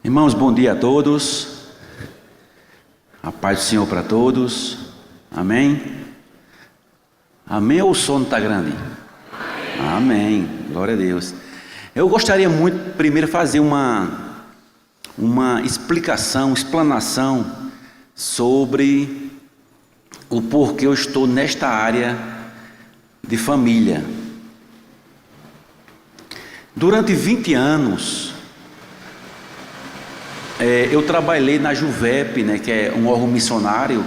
Irmãos, bom dia a todos. A paz do Senhor para todos. Amém? Amém ou o sono está grande? Amém. Glória a Deus. Eu gostaria muito, primeiro, fazer uma explanação sobre o porquê eu estou nesta área de família. Durante 20 anos, eu trabalhei na JUVEP, que é um órgão missionário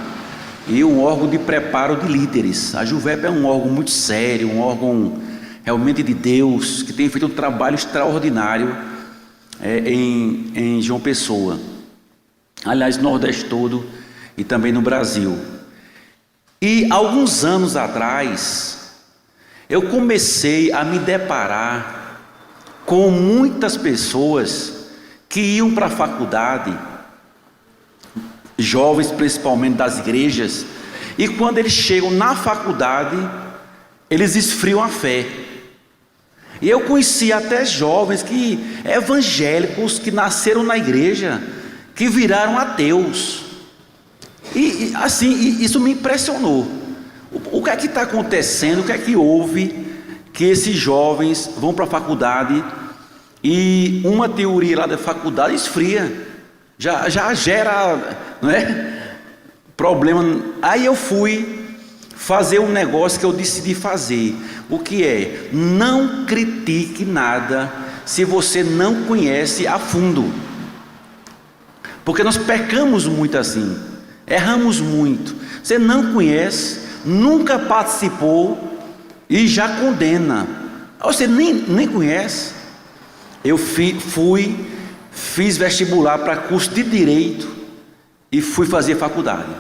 e um órgão de preparo de líderes. A JUVEP é um órgão muito sério, um órgão realmente de Deus, que tem feito um trabalho extraordinário em João Pessoa, aliás, no Nordeste todo e também no Brasil. E alguns anos atrás, eu comecei a me deparar com muitas pessoas que iam para a faculdade, jovens principalmente das igrejas, e quando eles chegam na faculdade, eles esfriam a fé. E eu conheci até jovens evangélicos que nasceram na igreja, que viraram ateus. E isso me impressionou. O que é que está acontecendo? O que é que houve que esses jovens vão para a faculdade e uma teoria lá da faculdade esfria, já gera, problema. Aí eu fui fazer um negócio que eu decidi fazer. O que é? Não critique nada se você não conhece a fundo, porque nós pecamos muito assim, erramos muito. Você não conhece, nunca participou e já condena. Você nem conhece. Eu fiz vestibular para curso de Direito e fui fazer faculdade.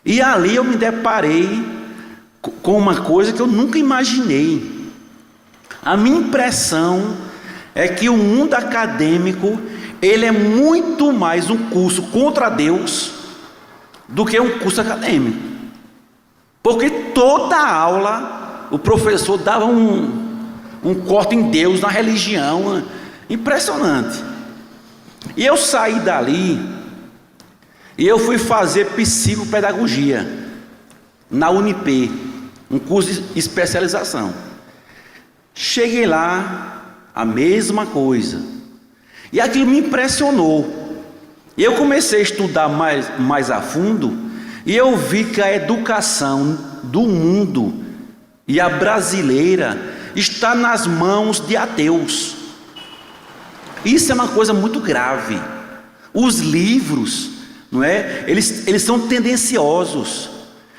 E ali eu me deparei com uma coisa que eu nunca imaginei. A minha impressão é que o mundo acadêmico, ele é muito mais um curso contra Deus do que um curso acadêmico. Porque toda aula o professor dava um corte em Deus, na religião, impressionante. E eu saí dali e eu fui fazer psicopedagogia na Unip, um curso de especialização. Cheguei lá, a mesma coisa, e aquilo me impressionou. E eu comecei a estudar mais a fundo, e eu vi que a educação do mundo e a brasileira está nas mãos de ateus. Isso é uma coisa muito grave. Os livros, eles são tendenciosos.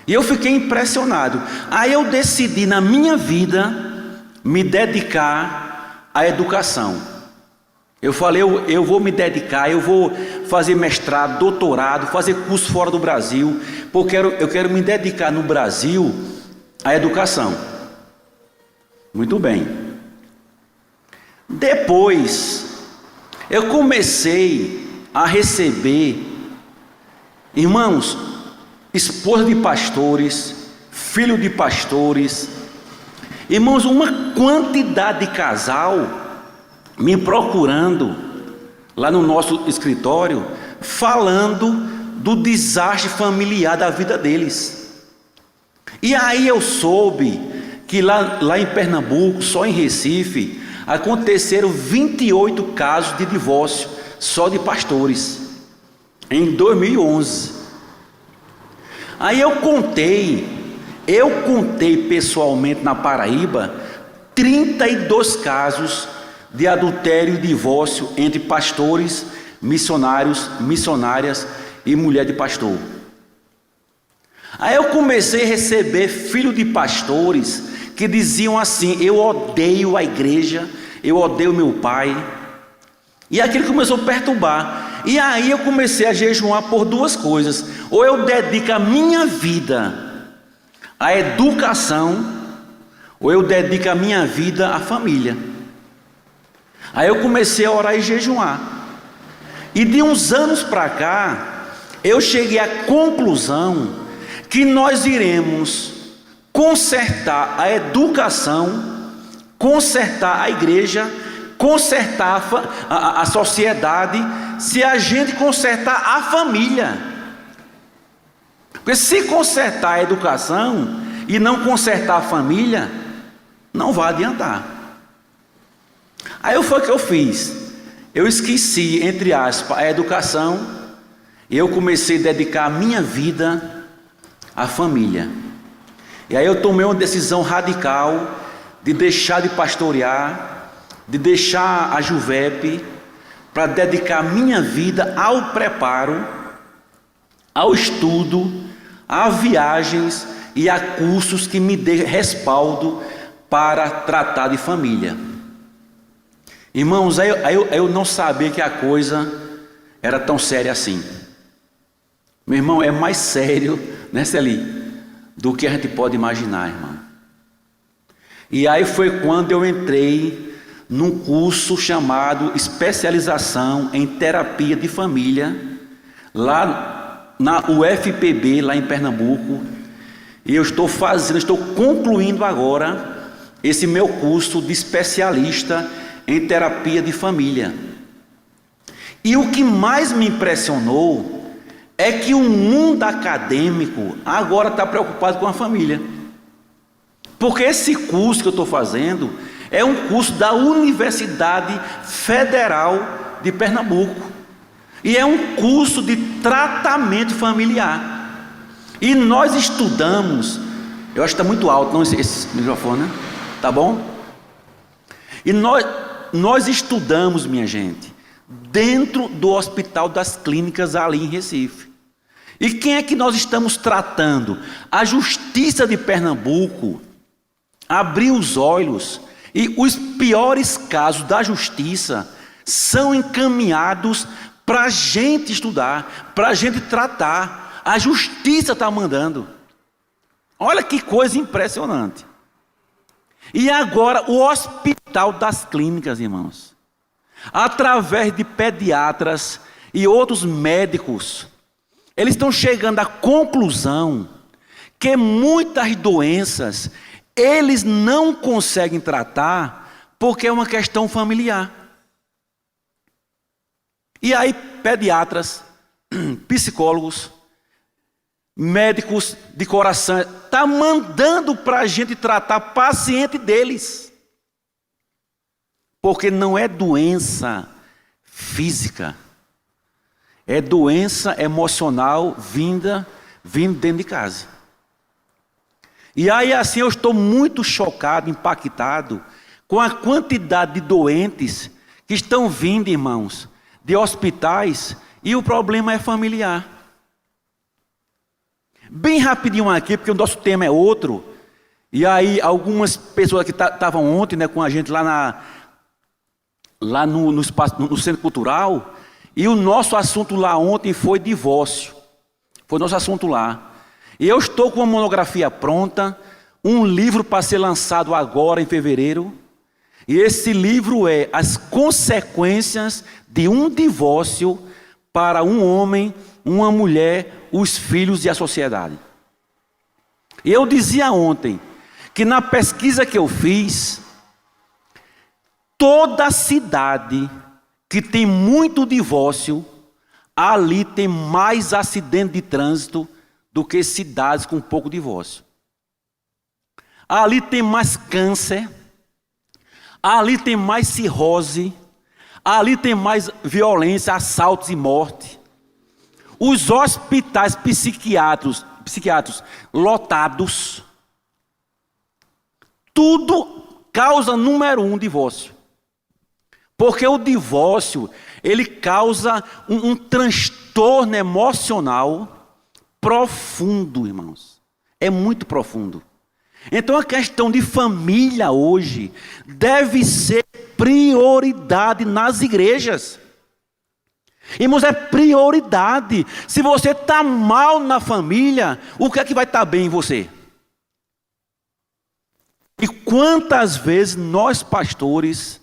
E eu fiquei impressionado. Aí eu decidi na minha vida me dedicar à educação. Eu falei, eu vou me dedicar, eu vou fazer mestrado, doutorado, fazer curso fora do Brasil, porque eu quero me dedicar no Brasil à educação. Muito bem. Depois, eu comecei a receber, irmãos, esposa de pastores, filho de pastores, irmãos, uma quantidade de casal me procurando lá no nosso escritório, falando do desastre familiar da vida deles. E aí eu soube que lá em Pernambuco, só em Recife, aconteceram 28 casos de divórcio, só de pastores, em 2011. Aí eu contei pessoalmente na Paraíba, 32 casos de adultério e divórcio entre pastores, missionários, missionárias e mulher de pastor. Aí eu comecei a receber filho de pastores que diziam assim: eu odeio a igreja, eu odeio meu pai. E aquilo começou a perturbar. E aí eu comecei a jejuar por duas coisas: ou eu dedico a minha vida à educação, ou eu dedico a minha vida à família. Aí eu comecei a orar e jejuar. E de uns anos para cá, eu cheguei à conclusão que nós iremos consertar a educação, consertar a igreja, consertar a sociedade se a gente consertar a família. Porque se consertar a educação e não consertar a família, não vai adiantar. Aí foi o que eu fiz. Eu esqueci, entre aspas, a educação, e eu comecei a dedicar a minha vida à família. E aí eu tomei uma decisão radical de deixar de pastorear, de deixar a Juvep, para dedicar a minha vida ao preparo, ao estudo, a viagens e a cursos que me dê respaldo para tratar de família. Irmãos, aí eu não sabia que a coisa era tão séria assim. Meu irmão, é mais sério, né, Celi, do que a gente pode imaginar, irmão. E aí foi quando eu entrei num curso chamado Especialização em Terapia de Família, lá na UFPB, lá em Pernambuco. E eu estou concluindo agora esse meu curso de especialista em terapia de família. E o que mais me impressionou é que o mundo acadêmico agora está preocupado com a família. Porque esse curso que eu estou fazendo é um curso da Universidade Federal de Pernambuco. E é um curso de tratamento familiar. E nós estudamos, eu acho que está muito alto, não esse microfone, né? Tá bom? E nós estudamos, minha gente, dentro do Hospital das Clínicas ali em Recife. E quem é que nós estamos tratando? A Justiça de Pernambuco abriu os olhos e os piores casos da Justiça são encaminhados para a gente estudar, para a gente tratar. A Justiça está mandando. Olha que coisa impressionante. E agora o Hospital das Clínicas, irmãos, através de pediatras e outros médicos, eles estão chegando à conclusão que muitas doenças eles não conseguem tratar porque é uma questão familiar. E aí pediatras, psicólogos, médicos de coração, está mandando para a gente tratar paciente deles. Porque não é doença física, é doença emocional vindo dentro de casa. E aí assim eu estou muito chocado, impactado com a quantidade de doentes que estão vindo, irmãos, de hospitais, e o problema é familiar. Bem rapidinho aqui, porque o nosso tema é outro. E aí algumas pessoas que estavam ontem, né, com a gente lá no espaço, no Centro Cultural, e o nosso assunto lá ontem foi divórcio. Foi o nosso assunto lá. E eu estou com uma monografia pronta, um livro para ser lançado agora em fevereiro. E esse livro é As Consequências de um Divórcio para um Homem, uma Mulher, os Filhos e a Sociedade. E eu dizia ontem que na pesquisa que eu fiz, toda cidade que tem muito divórcio, ali tem mais acidente de trânsito do que cidades com pouco divórcio. Ali tem mais câncer, ali tem mais cirrose, ali tem mais violência, assaltos e morte. Os hospitais psiquiátricos lotados, tudo causa número 1 divórcio. Porque o divórcio, ele causa um transtorno emocional profundo, irmãos. É muito profundo. Então a questão de família hoje deve ser prioridade nas igrejas. Irmãos, é prioridade. Se você está mal na família, o que é que vai estar bem em você? E quantas vezes nós pastores,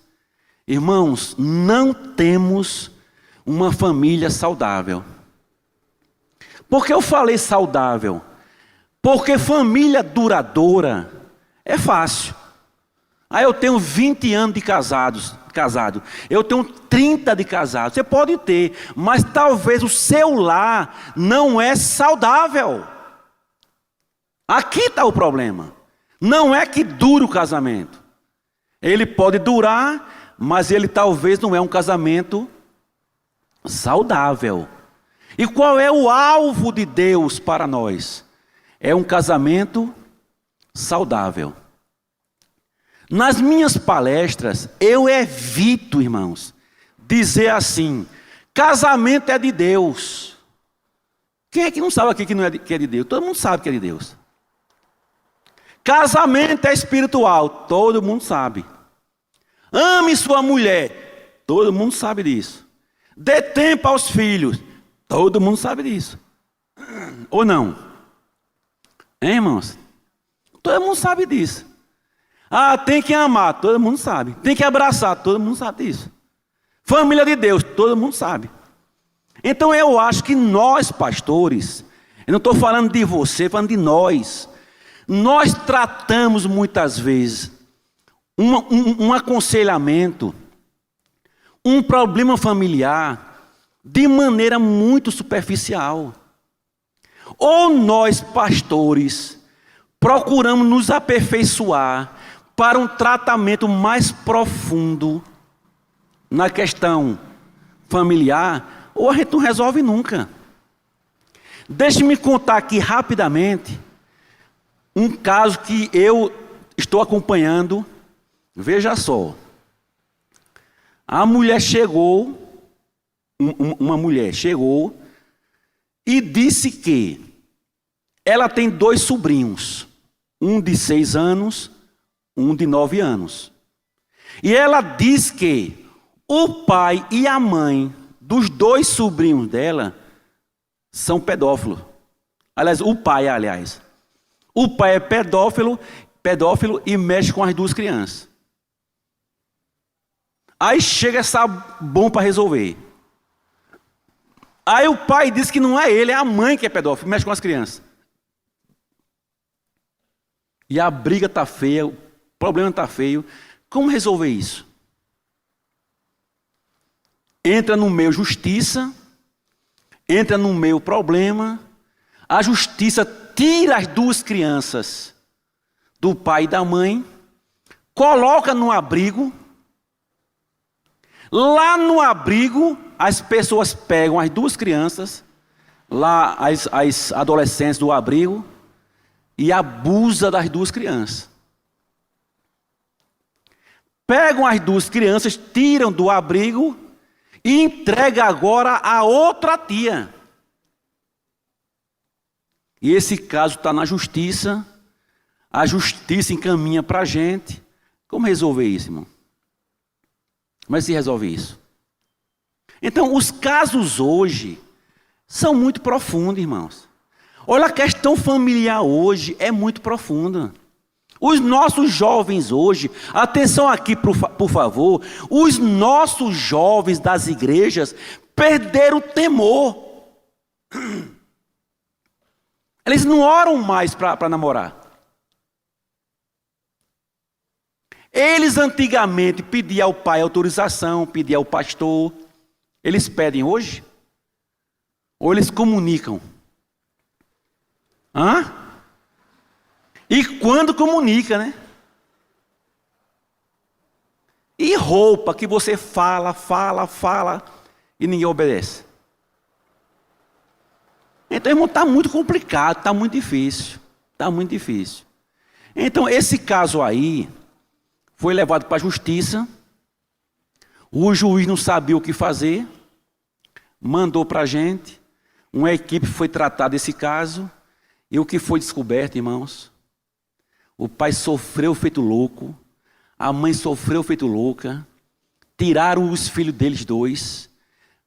irmãos, não temos uma família saudável? Por que eu falei saudável? Porque família duradoura é fácil. Aí eu tenho 20 anos de casados, casado. Eu tenho 30 de casado. Você pode ter, mas talvez o seu lar não é saudável. Aqui está o problema. Não é que dure o casamento. Ele pode durar, mas ele talvez não é um casamento saudável. E qual é o alvo de Deus para nós? É um casamento saudável. Nas minhas palestras, eu evito, irmãos, dizer assim: casamento é de Deus. Quem é que não sabe aqui que é de Deus? Todo mundo sabe que é de Deus. Casamento é espiritual, todo mundo sabe. Ame sua mulher, todo mundo sabe disso. Dê tempo aos filhos, todo mundo sabe disso. Ou não? Hein, irmãos? Todo mundo sabe disso. Ah, tem que amar, todo mundo sabe. Tem que abraçar, todo mundo sabe disso. Família de Deus, todo mundo sabe. Então eu acho que nós, pastores, eu não estou falando de você, falando de nós. Nós tratamos muitas vezes um aconselhamento, um problema familiar, de maneira muito superficial. Ou nós, pastores, procuramos nos aperfeiçoar para um tratamento mais profundo na questão familiar, ou a gente não resolve nunca. Deixe-me contar aqui rapidamente um caso que eu estou acompanhando. Veja só. A mulher chegou, uma mulher chegou e disse que ela tem 2 sobrinhos, um de 6 anos, um de 9 anos. E ela diz que o pai e a mãe dos 2 sobrinhos dela são pedófilos. O pai é pedófilo e mexe com as 2 crianças. Aí chega essa bomba para resolver. Aí o pai diz que não é ele, é a mãe que é pedófilo, mexe com as crianças. E a briga está feia, o problema está feio. Como resolver isso? Entra no meio justiça, entra no meio problema. A justiça tira as 2 crianças do pai e da mãe, coloca no abrigo. Lá no abrigo, as pessoas pegam as 2 crianças, lá as adolescentes do abrigo, e abusam das 2 crianças. Pegam as 2 crianças, tiram do abrigo e entregam agora a outra tia. E esse caso está na justiça, a justiça encaminha para a gente. Como resolver isso, irmão? Mas se resolve isso. Então, os casos hoje são muito profundos, irmãos. Olha, a questão familiar hoje é muito profunda. Os nossos jovens hoje, atenção aqui por favor, os nossos jovens das igrejas perderam o temor. Eles não oram mais para namorar. Eles antigamente pediam ao pai autorização, pediam ao pastor. Eles pedem hoje? Ou eles comunicam? E quando comunica, né? E roupa que você fala e ninguém obedece. Então, irmão, está muito complicado, está muito difícil. Está muito difícil. Então, esse caso aí foi levado para a justiça. O juiz não sabia o que fazer. Mandou para a gente. Uma equipe foi tratar desse caso. E o que foi descoberto, irmãos? O pai sofreu feito louco. A mãe sofreu feito louca. Tiraram os filhos deles 2.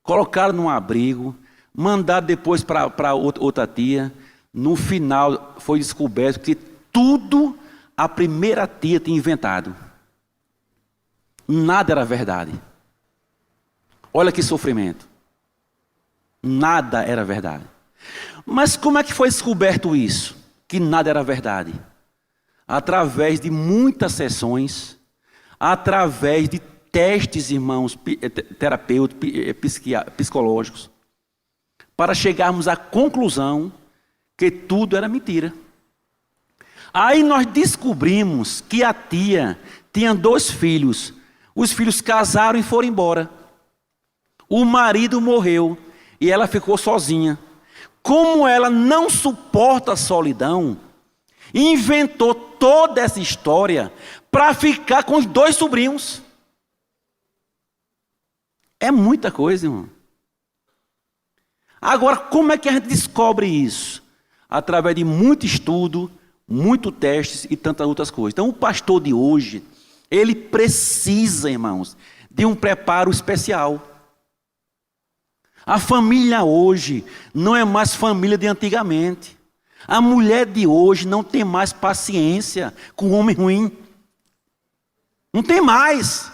Colocaram num abrigo. Mandaram depois para outra tia. No final foi descoberto que tudo a primeira tia tinha inventado. Nada era verdade. Olha que sofrimento. Nada era verdade. Mas como é que foi descoberto isso? Que nada era verdade? Através de muitas sessões, através de testes, irmãos, terapêuticos, psicológicos, para chegarmos à conclusão que tudo era mentira. Aí nós descobrimos que a tia tinha 2 filhos. Os filhos casaram e foram embora. O marido morreu e ela ficou sozinha. Como ela não suporta a solidão, inventou toda essa história para ficar com os 2 sobrinhos. É muita coisa, irmão. Agora, como é que a gente descobre isso? Através de muito estudo, muito testes e tantas outras coisas. Então, o pastor de hoje, ele precisa, irmãos, de um preparo especial. A família hoje não é mais família de antigamente. A mulher de hoje não tem mais paciência com o homem ruim. Não tem mais.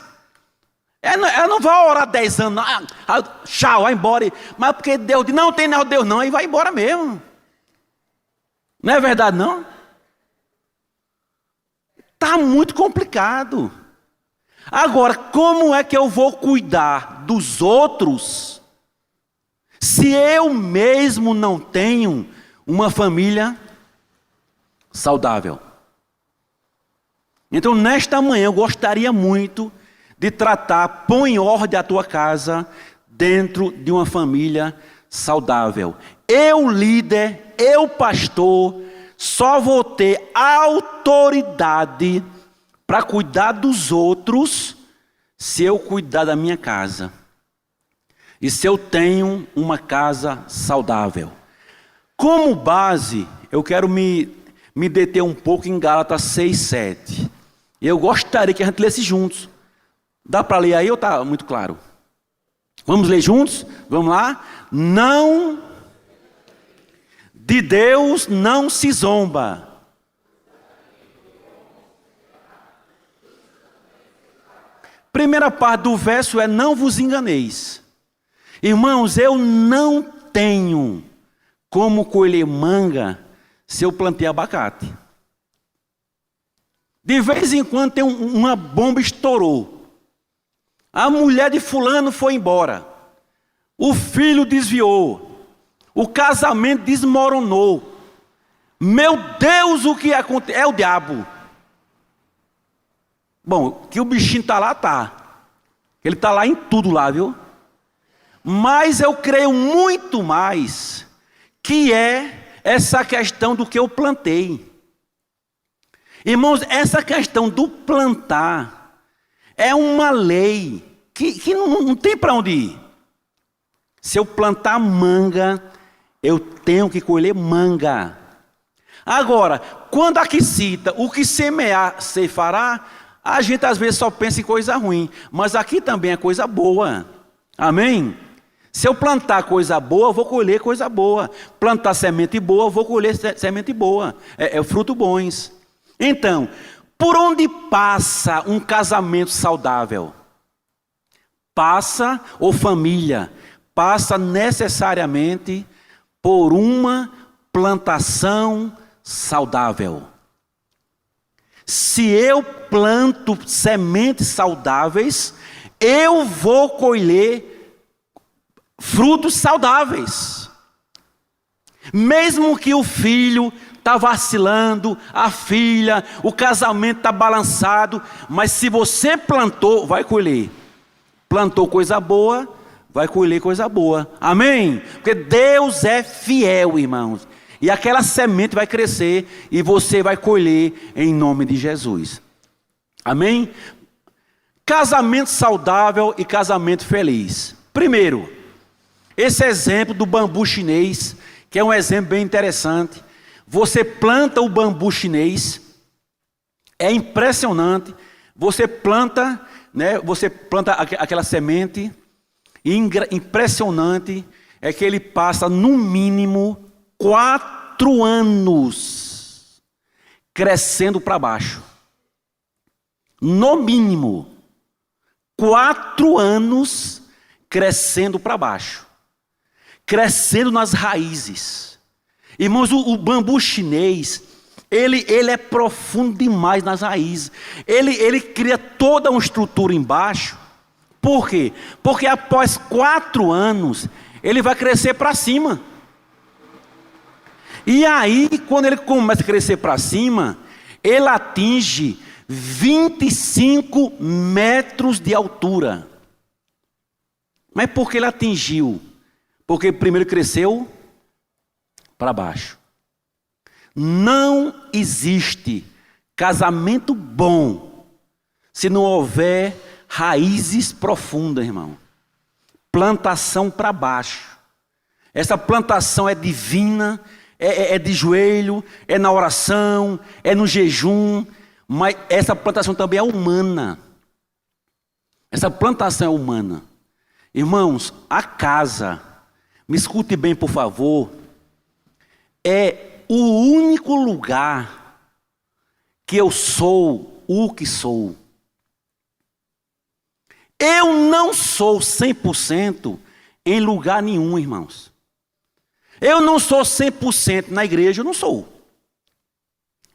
Ela não vai orar 10 anos, tchau, vai embora. Mas porque Deus diz, não tem nada de Deus não, aí vai embora mesmo. Não é verdade não? Está muito complicado. Agora, como é que eu vou cuidar dos outros se eu mesmo não tenho uma família saudável? Então, nesta manhã, eu gostaria muito de tratar, põe em ordem a tua casa dentro de uma família saudável. Eu, líder, eu, pastor, só vou ter autoridade para cuidar dos outros se eu cuidar da minha casa. E se eu tenho uma casa saudável. Como base, eu quero me deter um pouco em Gálatas 6:7. Eu gostaria que a gente lesse juntos. Dá para ler aí ou está muito claro? Vamos ler juntos? Vamos lá? Não, de Deus não se zomba. Primeira parte do verso é: não vos enganeis. Irmãos, eu não tenho como colher manga se eu plantei abacate. De vez em quando tem uma bomba estourou. A mulher de fulano foi embora. O filho desviou. O casamento desmoronou. Meu Deus, o que aconteceu? É o diabo. Bom, que o bichinho está lá, está. Ele está lá em tudo lá, viu? Mas eu creio muito mais que é essa questão do que eu plantei. Irmãos, essa questão do plantar é uma lei que não tem para onde ir. Se eu plantar manga, eu tenho que colher manga. Agora, quando aqui cita o que semear, ceifará, a gente às vezes só pensa em coisa ruim, mas aqui também é coisa boa. Amém? Se eu plantar coisa boa, eu vou colher coisa boa. Plantar semente boa, eu vou colher semente boa. Fruto bons. Então, por onde passa um casamento saudável? Passa, ou família, passa necessariamente por uma plantação saudável. Se eu planto sementes saudáveis, eu vou colher frutos saudáveis. Mesmo que o filho está vacilando, a filha, o casamento está balançado, mas se você plantou, vai colher. Plantou coisa boa, vai colher coisa boa. Amém? Porque Deus é fiel, irmãos. E aquela semente vai crescer e você vai colher em nome de Jesus. Amém? Casamento saudável e casamento feliz. Primeiro, esse exemplo do bambu chinês, que é um exemplo bem interessante. Você planta o bambu chinês, é impressionante. Você planta, né? Você planta aquela semente, e impressionante é que ele passa no mínimo 4 anos crescendo para baixo. No mínimo 4 anos crescendo para baixo, crescendo nas raízes. Irmãos, o bambu chinês, ele é profundo demais nas raízes. Ele cria toda uma estrutura embaixo, Por quê? Porque após 4 anos, ele vai crescer para cima. E aí, quando ele começa a crescer para cima, ele atinge 25 metros de altura. Mas por que ele atingiu? Porque primeiro cresceu para baixo. Não existe casamento bom se não houver raízes profundas, irmão. Plantação para baixo. Essa plantação é divina, é de joelho, é na oração, é no jejum, mas essa plantação também é humana. Essa plantação é humana. Irmãos, a casa, me escute bem por favor, é o único lugar que eu sou o que sou. Eu não sou 100% em lugar nenhum, irmãos. Eu não sou 100% na igreja, eu não sou.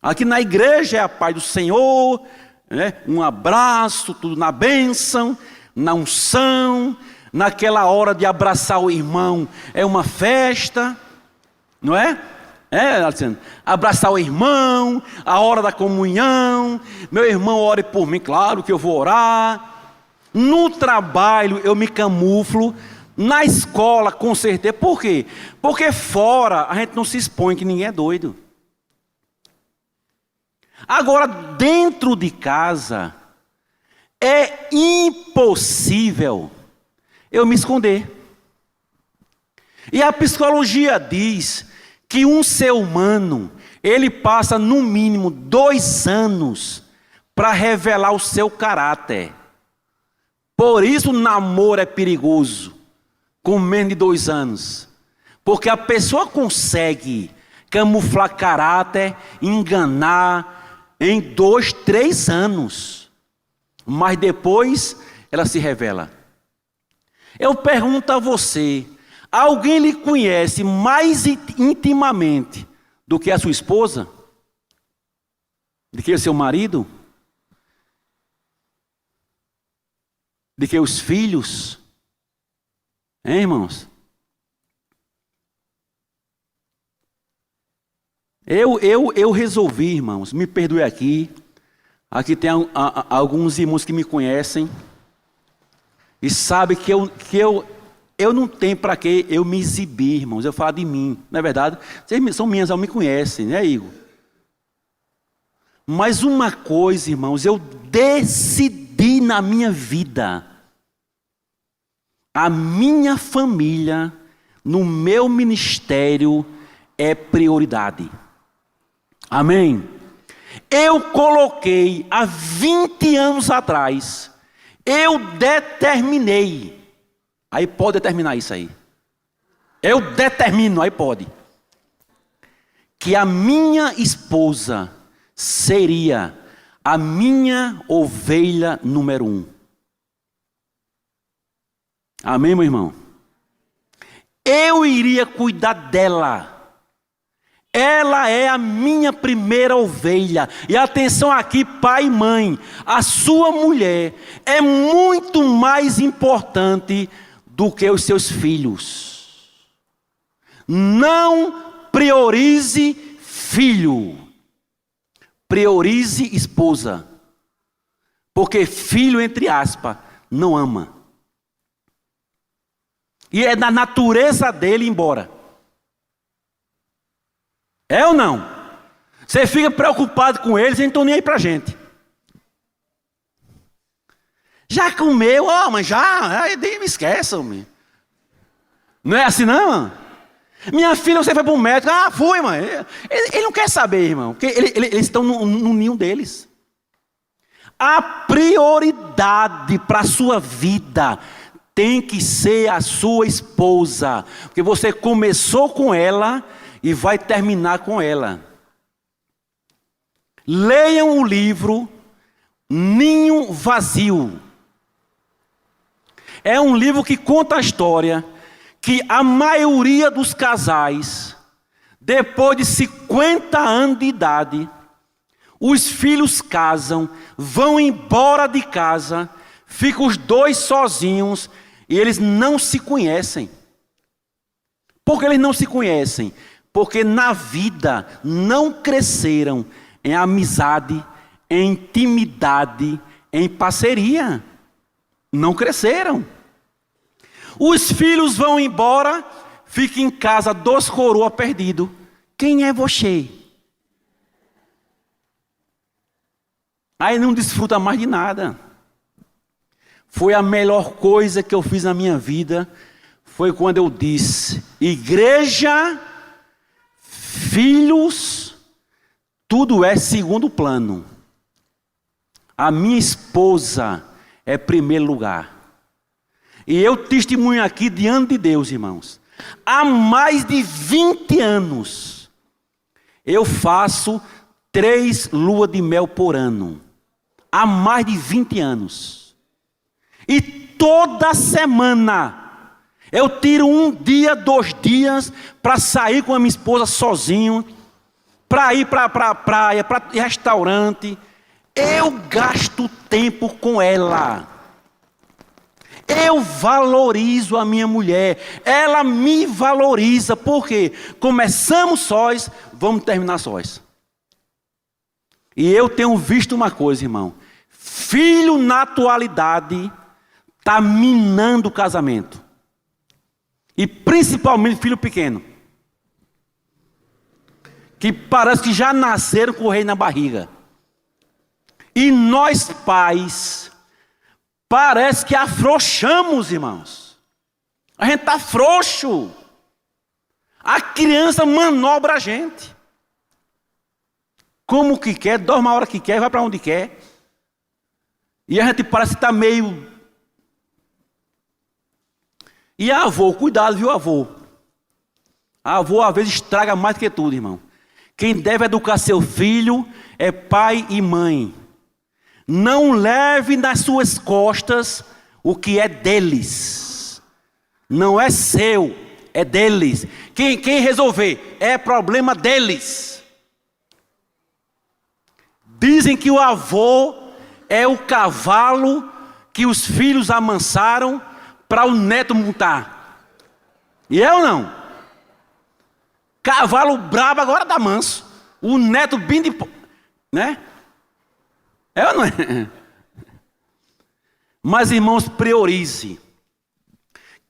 Aqui na igreja é a paz do Senhor, né? Um abraço, tudo na bênção, na unção, naquela hora de abraçar o irmão, é uma festa, não é? Alexandre, abraçar o irmão, a hora da comunhão, meu irmão ore por mim, claro que eu vou orar. No trabalho eu me camuflo, na escola com certeza. Por quê? Porque fora a gente não se expõe, que ninguém é doido. Agora dentro de casa é impossível eu me esconder. E a psicologia diz que um ser humano, ele passa no mínimo 2 anos para revelar o seu caráter. Por isso o namoro é perigoso, com menos de 2 anos. Porque a pessoa consegue camuflar caráter, enganar em 2, 3 anos. Mas depois ela se revela. Eu pergunto a você, alguém lhe conhece mais intimamente do que a sua esposa? Do que o seu marido? Do que os filhos? Hein, irmãos? Eu resolvi, irmãos, me perdoe aqui. Aqui tem alguns irmãos que me conhecem e sabem que eu não tenho para que eu me exibir, irmãos. Eu falo de mim, não é verdade? Vocês são minhas, me conhecem, né, Igor? Mas uma coisa, irmãos, eu decidi na minha vida. A minha família, no meu ministério, é prioridade. Amém? Eu coloquei há 20 anos atrás, eu determinei, aí pode determinar isso aí. Eu determino, aí pode. Que a minha esposa seria a minha ovelha número 1. Amém, meu irmão? Eu iria cuidar dela. Ela é a minha primeira ovelha. E atenção aqui, pai e mãe, a sua mulher é muito mais importante do que os seus filhos. Não priorize filho. Priorize esposa. Porque filho, entre aspas, não ama. E é da natureza dele ir embora. É ou não? Você fica preocupado com eles, eles não estão nem aí pra gente. Já comeu? Mas já? Aí me esquece, homem. Não é assim não? Minha filha, você foi para o médico? Fui, mãe. Ele não quer saber, irmão. Porque eles estão no ninho deles. A prioridade para a sua vida tem que ser a sua esposa. Porque você começou com ela e vai terminar com ela. Leiam o livro Ninho Vazio. É um livro que conta a história que a maioria dos casais, depois de 50 anos de idade, os filhos casam, vão embora de casa, Ficam os dois sozinhos e eles não se conhecem. Por que eles não se conhecem? Porque na vida não cresceram em amizade, em intimidade, em parceria. Não cresceram. Os filhos vão embora, fica em casa 2 coroas perdidos. Quem é você? Aí não desfruta mais de nada. Foi a melhor coisa que eu fiz na minha vida, foi quando eu disse: igreja, filhos, tudo é segundo plano. A minha esposa é primeiro lugar. E eu testemunho aqui diante de Deus, irmãos. Há mais de 20 anos, eu faço 3 luas de mel por ano. Há mais de 20 anos. E toda semana, eu tiro 1 dia, 2 dias, para sair com a minha esposa sozinho, para ir para a praia, para restaurante. Eu gasto tempo com ela. Eu valorizo a minha mulher. Ela me valoriza. Por quê? Começamos sós, vamos terminar sós. E eu tenho visto uma coisa, irmão. Filho na atualidade está minando o casamento. E principalmente filho pequeno. Que parece que já nasceram com o rei na barriga. E nós pais, parece que afrouxamos, irmãos. A gente está frouxo. A criança manobra a gente. Como que quer, dorme a hora que quer, vai para onde quer. E a gente parece que está meio... E a avô, cuidado, viu, avô? A avô às vezes estraga mais do que tudo, irmão. Quem deve educar seu filho é pai e mãe. Não leve nas suas costas o que é deles. Não é seu, é deles. Quem resolver é problema deles. Dizem que o avô é o cavalo que os filhos amansaram para o neto montar. E eu não. Cavalo brabo agora dá manso. O neto bem de... né? É ou não é? Mas, irmãos, priorize.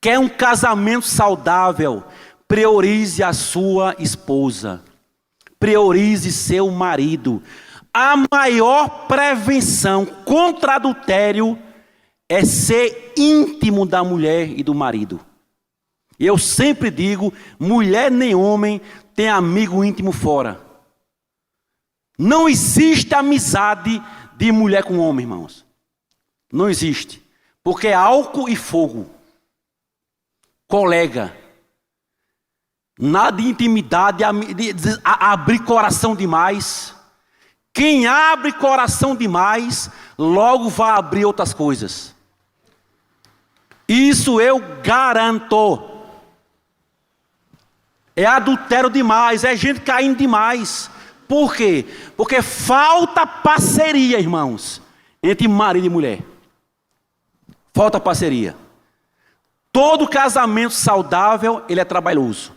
Quer um casamento saudável? Priorize a sua esposa. Priorize seu marido. A maior prevenção contra adultério é ser íntimo da mulher e do marido. Eu sempre digo, mulher nem homem tem amigo íntimo fora. Não existe amizade de mulher com homem, irmãos. Não existe. Porque é álcool e fogo. Colega. Nada de intimidade, de abrir coração demais. Quem abre coração demais, logo vai abrir outras coisas. Isso eu garanto. É adultério demais, é gente caindo demais. Por quê? Porque falta parceria, irmãos, entre marido e mulher. Falta parceria. Todo casamento saudável, ele é trabalhoso.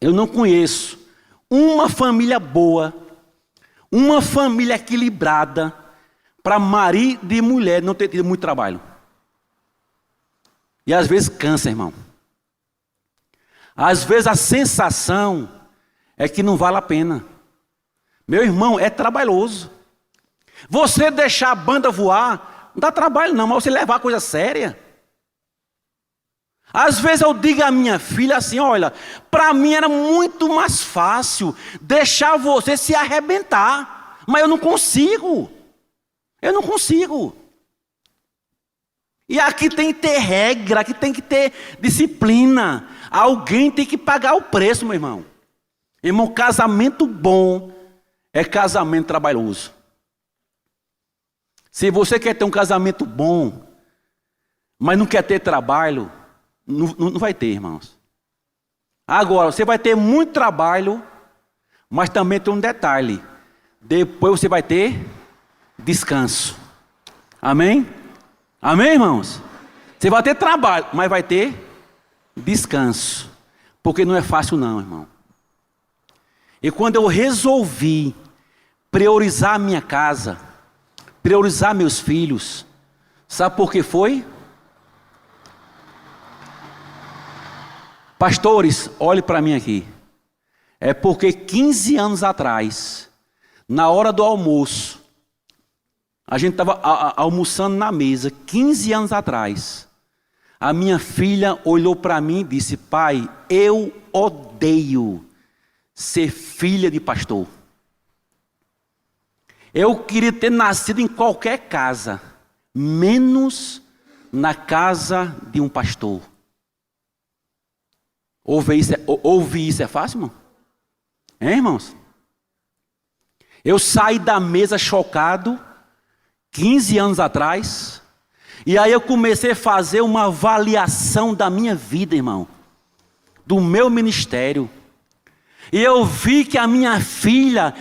Eu não conheço uma família boa, uma família equilibrada, para marido e mulher não ter tido muito trabalho. E às vezes cansa, irmão. Às vezes a sensação é que não vale a pena. Meu irmão, é trabalhoso. Você deixar a banda voar, não dá trabalho não, mas você levar a coisa séria. Às vezes eu digo à minha filha assim, olha, para mim era muito mais fácil deixar você se arrebentar, mas eu não consigo. Eu não consigo. E aqui tem que ter regra, aqui tem que ter disciplina. Alguém tem que pagar o preço, meu irmão. Irmão, casamento bom é casamento trabalhoso. Se você quer ter um casamento bom, mas não quer ter trabalho, não vai ter, irmãos. Agora, você vai ter muito trabalho, mas também tem um detalhe. Depois você vai ter descanso. Amém? Amém, irmãos? Você vai ter trabalho, mas vai ter descanso. Porque não é fácil não, irmão. E quando eu resolvi priorizar a minha casa, priorizar meus filhos, sabe por que foi? Pastores, olhe para mim aqui. É porque 15 anos atrás, na hora do almoço, a gente estava almoçando na mesa, 15 anos atrás. A minha filha olhou para mim e disse: pai, eu odeio ser filha de pastor. Eu queria ter nascido em qualquer casa, menos na casa de um pastor. Ouvir isso é fácil, irmão? Hein, irmãos? Eu saí da mesa chocado, 15 anos atrás, e aí eu comecei a fazer uma avaliação da minha vida, irmão, do meu ministério. E eu vi que a minha filha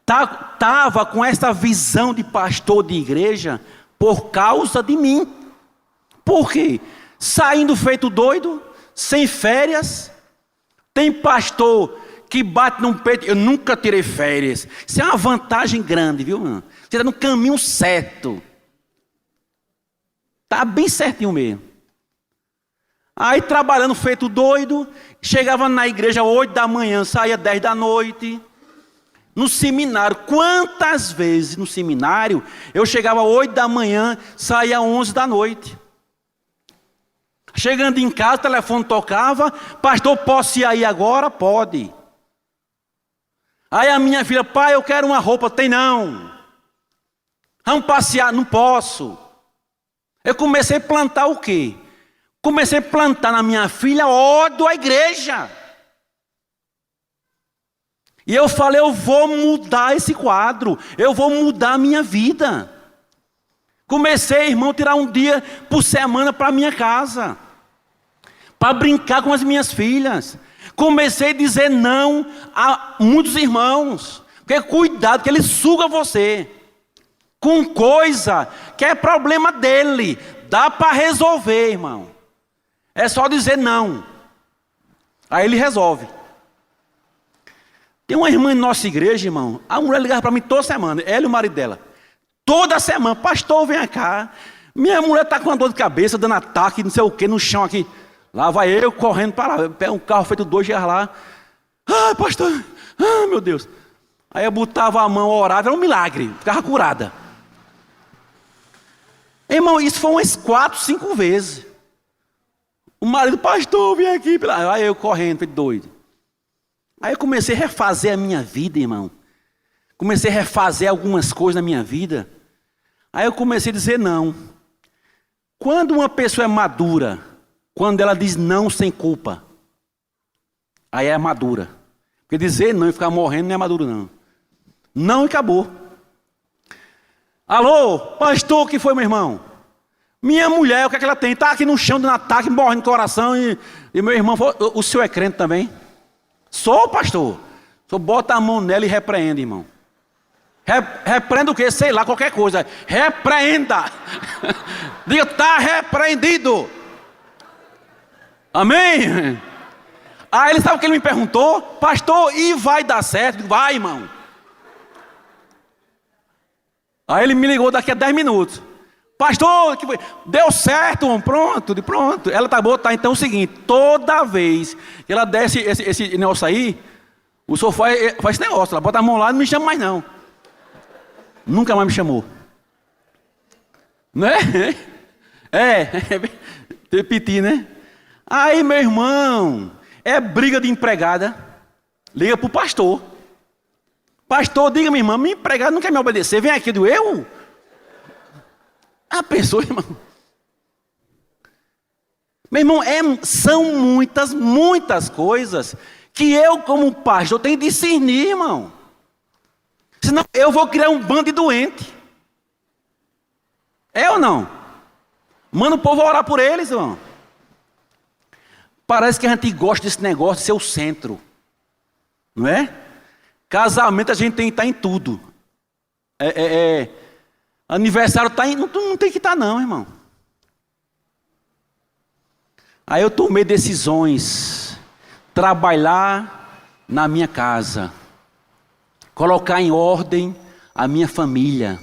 estava com essa visão de pastor de igreja por causa de mim. Por quê? Saindo feito doido, sem férias. Tem pastor que bate no peito: eu nunca tirei férias. Isso é uma vantagem grande, viu, mano? Você está no caminho certo. Está bem certinho mesmo. Aí trabalhando feito doido, chegava na igreja 8 da manhã, saía 10 da noite. No seminário, quantas vezes no seminário eu chegava 8 da manhã, saía 11 da noite. Chegando em casa, o telefone tocava: pastor, posso ir aí agora? Pode. Aí a minha filha: pai, eu quero uma roupa. Tem não. Vamos passear. Não posso. Eu comecei a plantar o quê? Comecei a plantar na minha filha ódio à igreja. E eu falei: eu vou mudar esse quadro. Eu vou mudar a minha vida. Comecei, irmão, a tirar um dia por semana para minha casa, para brincar com as minhas filhas. Comecei a dizer não a muitos irmãos. Porque cuidado, que ele suga você com coisa que é problema dele. Dá para resolver, irmão. É só dizer não. Aí ele resolve. Tem uma irmã em nossa igreja, irmão. A mulher ligava para mim toda semana, ela e o marido dela. Toda semana: pastor, vem cá. Minha mulher está com uma dor de cabeça, dando ataque, não sei o que, no chão aqui. Lá vai eu correndo para lá. Eu pego um carro feito 2 dias lá. Ah, pastor, meu Deus. Aí eu botava a mão, orava, era um milagre, ficava curada. Irmão, isso foi umas 4, 5 vezes. O marido: pastor, vem aqui. Aí eu correndo, feito doido. Aí eu comecei a refazer a minha vida, irmão. Comecei a refazer algumas coisas na minha vida. Aí eu comecei a dizer não. Quando uma pessoa é madura, quando ela diz não sem culpa, aí é madura. Porque dizer não e ficar morrendo não é maduro não. Não, e acabou. Alô, pastor, o que foi, meu irmão? Minha mulher, o que é que ela tem? Está aqui no chão dando ataque, morrendo de coração. E meu irmão falou: o senhor é crente também? Sou, pastor. O senhor bota a mão nela e repreende, irmão. Repreenda o quê? Sei lá, qualquer coisa. Repreenda. Diga: está repreendido. Amém? Aí ele sabe o que ele me perguntou? Pastor, e vai dar certo? Eu digo: vai, irmão. Aí ele me ligou daqui a 10 minutos. Pastor, que foi? Deu certo, irmão. Pronto, pronto. Ela tá boa, tá? Então é o seguinte: toda vez que ela desce esse negócio aí, o senhor faz esse negócio. Ela bota a mão lá e não me chama mais não. Nunca mais me chamou. Né? Repetir, né? Aí, meu irmão, é briga de empregada. Liga pro pastor. Pastor, diga, minha irmã, minha empregada não quer me obedecer. Vem aqui, eu? A pessoa, irmão. Meu irmão, são muitas coisas que eu, como pastor, tenho que discernir, irmão. Senão eu vou criar um bando de doente. É ou não? Manda o povo orar por eles, irmão. Parece que a gente gosta desse negócio de ser o centro. Não é? Casamento a gente tem que estar em tudo. Aniversário está em... Não tem que estar não, irmão. Aí eu tomei decisões, trabalhar na minha casa, colocar em ordem a minha família.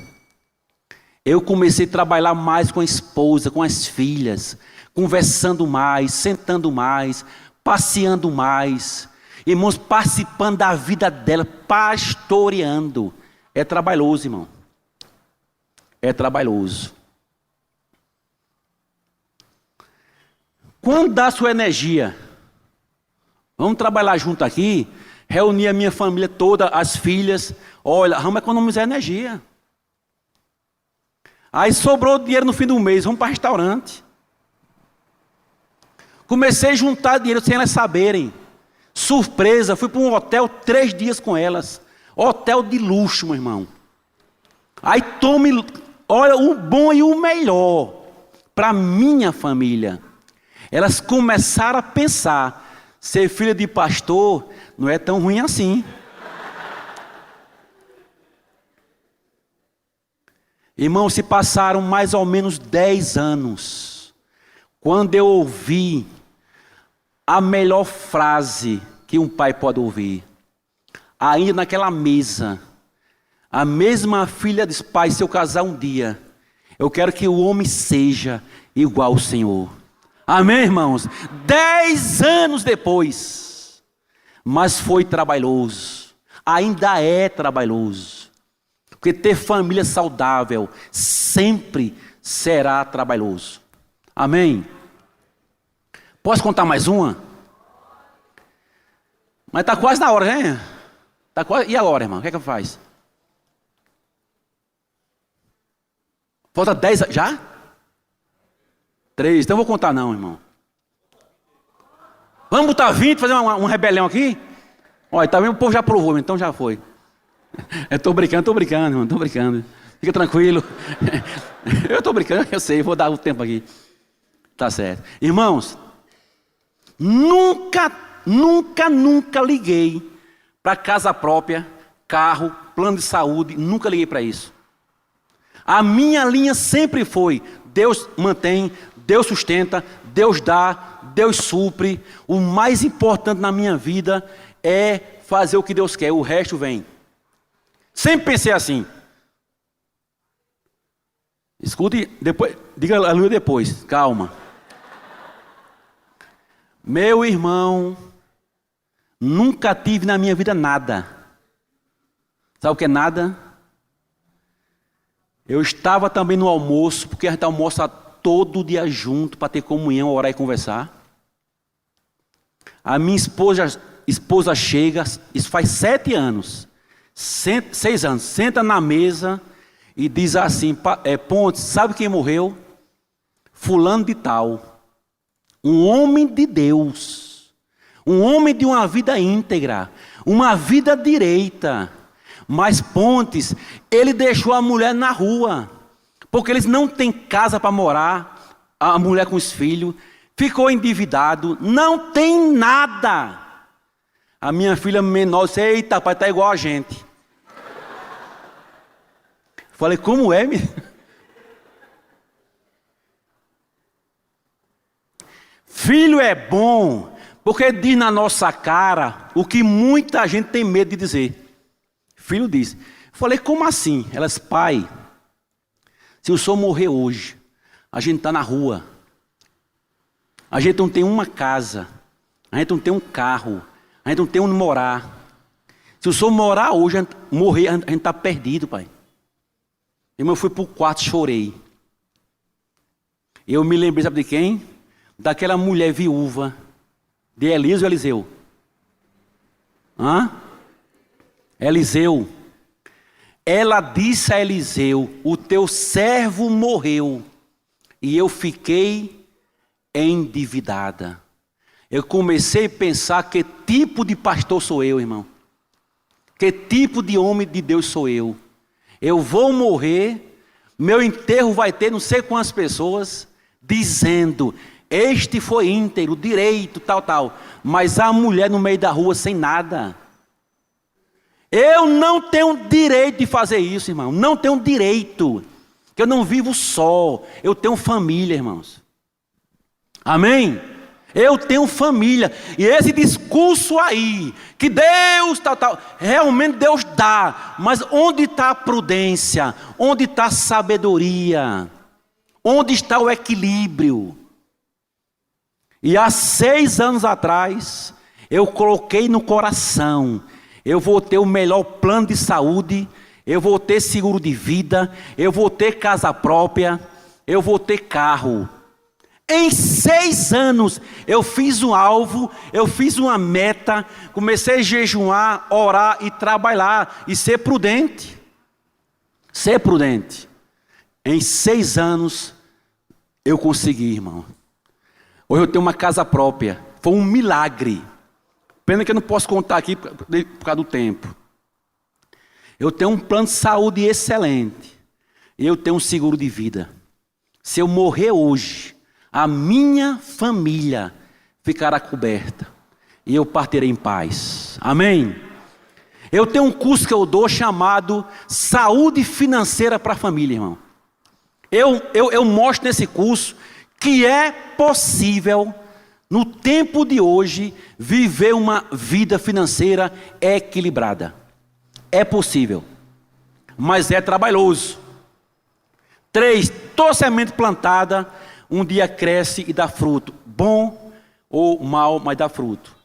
Eu comecei a trabalhar mais com a esposa, com as filhas, conversando mais, sentando mais, passeando mais. Irmãos, participando da vida dela, pastoreando. É trabalhoso, irmão. É trabalhoso. Quando dá sua energia? Vamos trabalhar junto aqui, reunir a minha família toda, as filhas. Olha, vamos economizar energia. Aí sobrou dinheiro no fim do mês, vamos para restaurante. Comecei a juntar dinheiro sem elas saberem. Surpresa, fui para um hotel 3 dias com elas. Hotel de luxo, meu irmão. Aí tome, olha, o bom e o melhor para minha família. Elas começaram a pensar, ser filha de pastor não é tão ruim assim. Irmão, se passaram mais ou menos 10 anos, quando eu ouvi a melhor frase que um pai pode ouvir, ainda naquela mesa, a mesma filha disse: pai, se eu casar um dia, eu quero que o homem seja igual ao Senhor. Amém, irmãos? 10 anos depois, mas foi trabalhoso, ainda é trabalhoso, porque ter família saudável sempre será trabalhoso. Amém? Posso contar mais uma? Mas está quase na hora, né? Tá quase... E agora, irmão? O que é que faz? Falta 10... Já? 3. Então eu vou contar não, irmão. Vamos botar 20, fazer um rebelião aqui? Olha, tá vendo? O povo já provou, então já foi. Eu estou brincando, irmão. Estou brincando. Fica tranquilo. Eu estou brincando, eu sei. Vou dar o tempo aqui. Tá certo. Irmãos, nunca liguei para casa própria, carro, plano de saúde. Nunca liguei para isso. A minha linha sempre foi: Deus mantém, Deus sustenta, Deus dá, Deus supre. O mais importante na minha vida é fazer o que Deus quer, o resto vem. Sempre pensei assim. Escute, depois, diga aleluia depois, calma. Meu irmão, nunca tive na minha vida nada. Sabe o que é nada? Eu estava também no almoço, porque a gente almoça todo dia junto para ter comunhão, orar e conversar. A minha esposa chega, isso faz 7 anos, 6 anos, senta na mesa e diz assim: Pontes, sabe quem morreu? Fulano de tal. Um homem de Deus, um homem de uma vida íntegra, uma vida direita. Mas Pontes, ele deixou a mulher na rua, porque eles não têm casa para morar, a mulher com os filhos, ficou endividado, não tem nada. A minha filha menor disse: eita, pai, tá igual a gente. Falei: como é, menino? Filho é bom, porque diz na nossa cara o que muita gente tem medo de dizer. Filho disse. Falei: como assim? Elas: pai, se o senhor morrer hoje, a gente está na rua, a gente não tem uma casa, a gente não tem um carro, a gente não tem onde morar. Se o senhor morar hoje, morrer, a gente está perdido, pai. Irmão, eu fui para o quarto, chorei. Eu me lembrei, sabe de quem? Daquela mulher viúva, de Elias ou Eliseu? Eliseu. Ela disse a Eliseu: o teu servo morreu e eu fiquei endividada. Eu comecei a pensar: que tipo de pastor sou eu, irmão? Que tipo de homem de Deus sou eu? Eu vou morrer, meu enterro vai ter não sei quantas pessoas dizendo: este foi íntegro, direito, tal. Mas a mulher no meio da rua sem nada. Eu não tenho direito de fazer isso, irmão. Não tenho direito. Que eu não vivo só. Eu tenho família, irmãos. Amém? Eu tenho família. E esse discurso aí, que Deus tal, realmente Deus dá. Mas onde está a prudência? Onde está a sabedoria? Onde está o equilíbrio? E há 6 anos atrás, eu coloquei no coração, eu vou ter o melhor plano de saúde, eu vou ter seguro de vida, eu vou ter casa própria, eu vou ter carro. Em 6 anos, eu fiz um alvo, eu fiz uma meta, comecei a jejuar, orar e trabalhar, e ser prudente. Ser prudente. Em 6 anos, eu consegui, irmão. Hoje eu tenho uma casa própria, foi um milagre. Pena que eu não posso contar aqui por causa do tempo. Eu tenho um plano de saúde excelente, e eu tenho um seguro de vida. Se eu morrer hoje, a minha família ficará coberta e eu partirei em paz. Amém? Eu tenho um curso que eu dou chamado Saúde Financeira para a Família, irmão. Eu mostro nesse curso que é possível, no tempo de hoje, viver uma vida financeira equilibrada. É possível, mas é trabalhoso. 3, toda semente plantada, um dia cresce e dá fruto. Bom ou mal, mas dá fruto.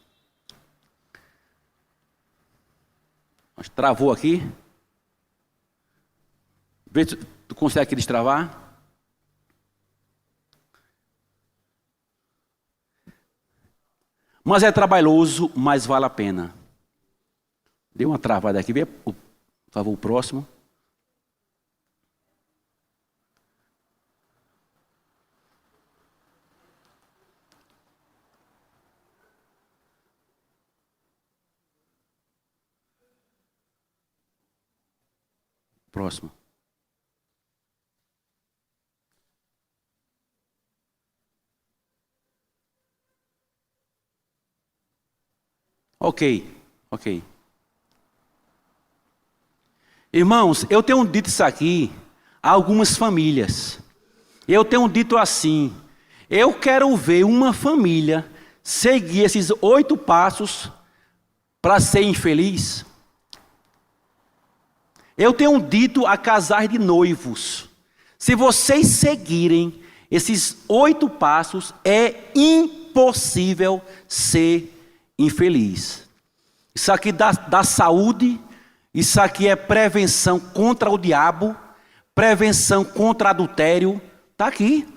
Mas travou aqui. Vê se tu consegue destravar. Mas é trabalhoso, mas vale a pena. Deu uma travada aqui. Vê, por favor, o próximo. Próximo. Ok. Irmãos, eu tenho dito isso aqui a algumas famílias. Eu tenho dito assim: eu quero ver uma família seguir esses 8 passos para ser infeliz. Eu tenho dito a casais de noivos: se vocês seguirem esses 8 passos, é impossível ser infeliz. Isso aqui dá saúde, isso aqui é prevenção contra o diabo, prevenção contra adultério, está aqui.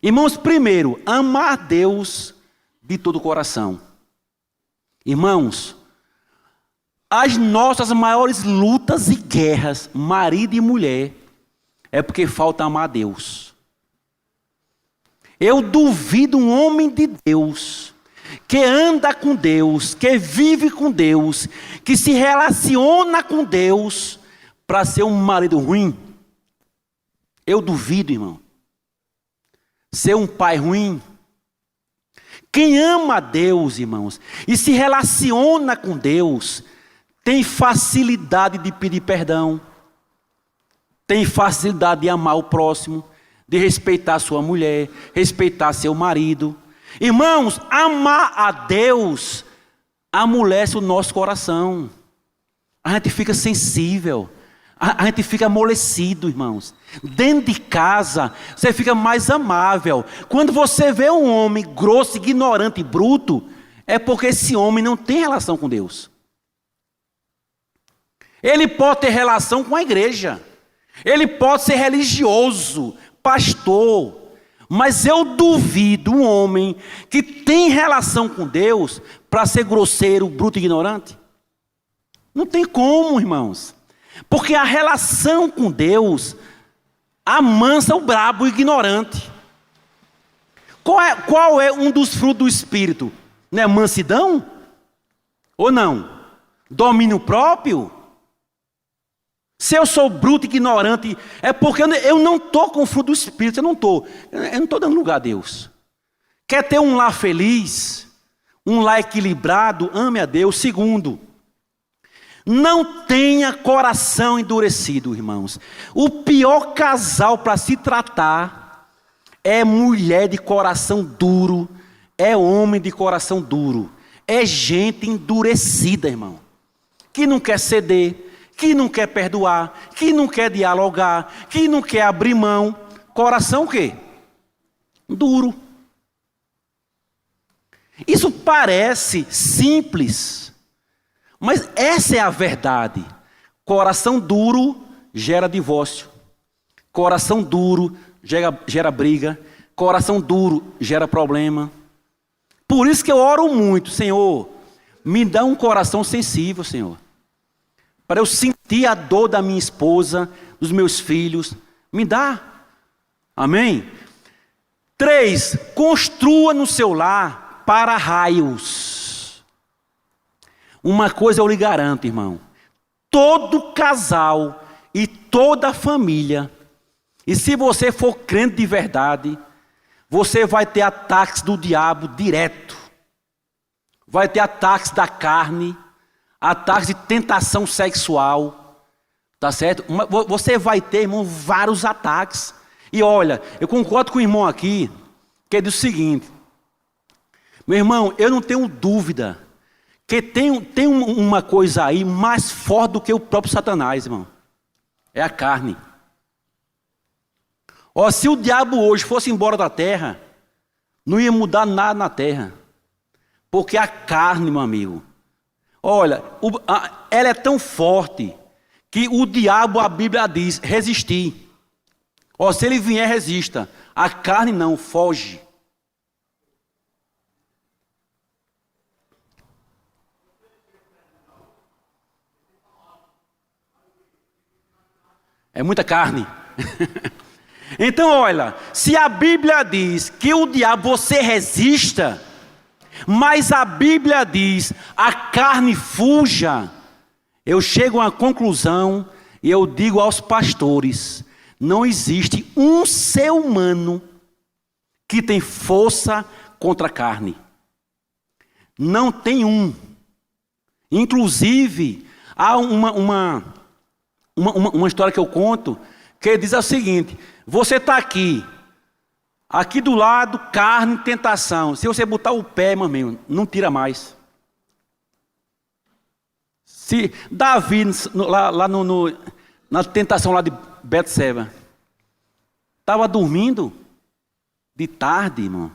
Irmãos, primeiro, amar a Deus de todo o coração. Irmãos, as nossas maiores lutas e guerras, marido e mulher, é porque falta amar a Deus. Eu duvido um homem de Deus, que anda com Deus, que vive com Deus, que se relaciona com Deus, para ser um marido ruim. Eu duvido, irmão. Ser um pai ruim. Quem ama a Deus, irmãos, e se relaciona com Deus, tem facilidade de pedir perdão, tem facilidade de amar o próximo, de respeitar sua mulher, respeitar seu marido. Irmãos, amar a Deus amolece o nosso coração. A gente fica sensível, a gente fica amolecido, irmãos. Dentro de casa, você fica mais amável. Quando você vê um homem grosso, ignorante e bruto, é porque esse homem não tem relação com Deus. Ele pode ter relação com a igreja, ele pode ser religioso, pastor, mas eu duvido um homem que tem relação com Deus para ser grosseiro, bruto e ignorante. Não tem como, irmãos, porque a relação com Deus amansa o brabo e ignorante. Qual é um dos frutos do Espírito? Não é mansidão? Ou não? Domínio próprio? Se eu sou bruto e ignorante, é porque eu não estou com o fruto do Espírito, eu não estou dando lugar a Deus. Quer ter um lar feliz, um lar equilibrado, ame a Deus. Segundo, não tenha coração endurecido, irmãos. O pior casal para se tratar é mulher de coração duro, é homem de coração duro. É gente endurecida, irmão. Que não quer ceder, que não quer perdoar, que não quer dialogar, que não quer abrir mão. Coração o quê? Duro. Isso parece simples, mas essa é a verdade. Coração duro gera divórcio. Coração duro gera briga. Coração duro gera problema. Por isso que eu oro muito, Senhor, me dá um coração sensível, Senhor. Para eu sentir a dor da minha esposa, dos meus filhos. Me dá. Amém? 3, construa no seu lar para-raios. Uma coisa eu lhe garanto, irmão. Todo casal e toda família, e se você for crente de verdade, você vai ter ataques do diabo direto. Vai ter ataques da carne, ataques de tentação sexual. Tá certo? Você vai ter, irmão, vários ataques. E olha, eu concordo com o irmão aqui, que diz o seguinte: meu irmão, eu não tenho dúvida que tem uma coisa aí mais forte do que o próprio Satanás, irmão. É a carne. Ó, se o diabo hoje fosse embora da terra, não ia mudar nada na terra. Porque a carne, meu amigo, olha, ela é tão forte que o diabo, a Bíblia diz, resistir. Ó, se ele vier, resista. A carne não, foge. É muita carne. Então, olha, se a Bíblia diz que o diabo você resista, mas a Bíblia diz a carne fuja, eu chego a uma conclusão e eu digo aos pastores: não existe um ser humano que tem força contra a carne. Não tem um. Inclusive, há uma história que eu conto, que diz o seguinte: você está aqui do lado, carne, tentação. Se você botar o pé, meu amigo, não tira mais. Se Davi, lá na tentação lá de Betseba, estava dormindo de tarde, irmão.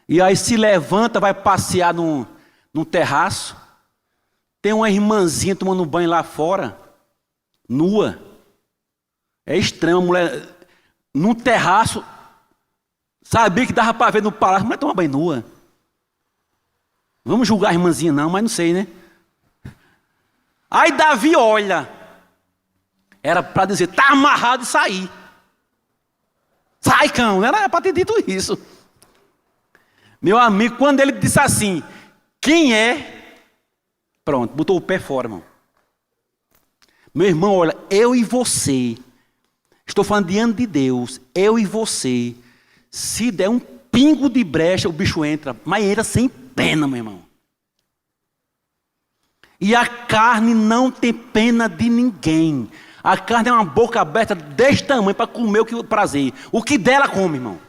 E aí se levanta, vai passear no terraço. Tem uma irmãzinha tomando banho lá fora, nua. É estranho, a mulher num terraço, sabia que dava para ver no palácio, a mulher toma banho nua. Vamos julgar a irmãzinha não, mas não sei, né? Aí Davi olha, era para dizer, tá amarrado e sair. Sai, cão, não era para ter dito isso. Meu amigo, quando ele disse assim, quem é? Pronto, botou o pé fora, irmão. Meu irmão, olha, eu e você, estou falando diante de Deus, eu e você, se der um pingo de brecha, o bicho entra, mas entra sem pena, meu irmão. E a carne não tem pena de ninguém. A carne é uma boca aberta deste tamanho para comer o que prazer. O que dela come, irmão.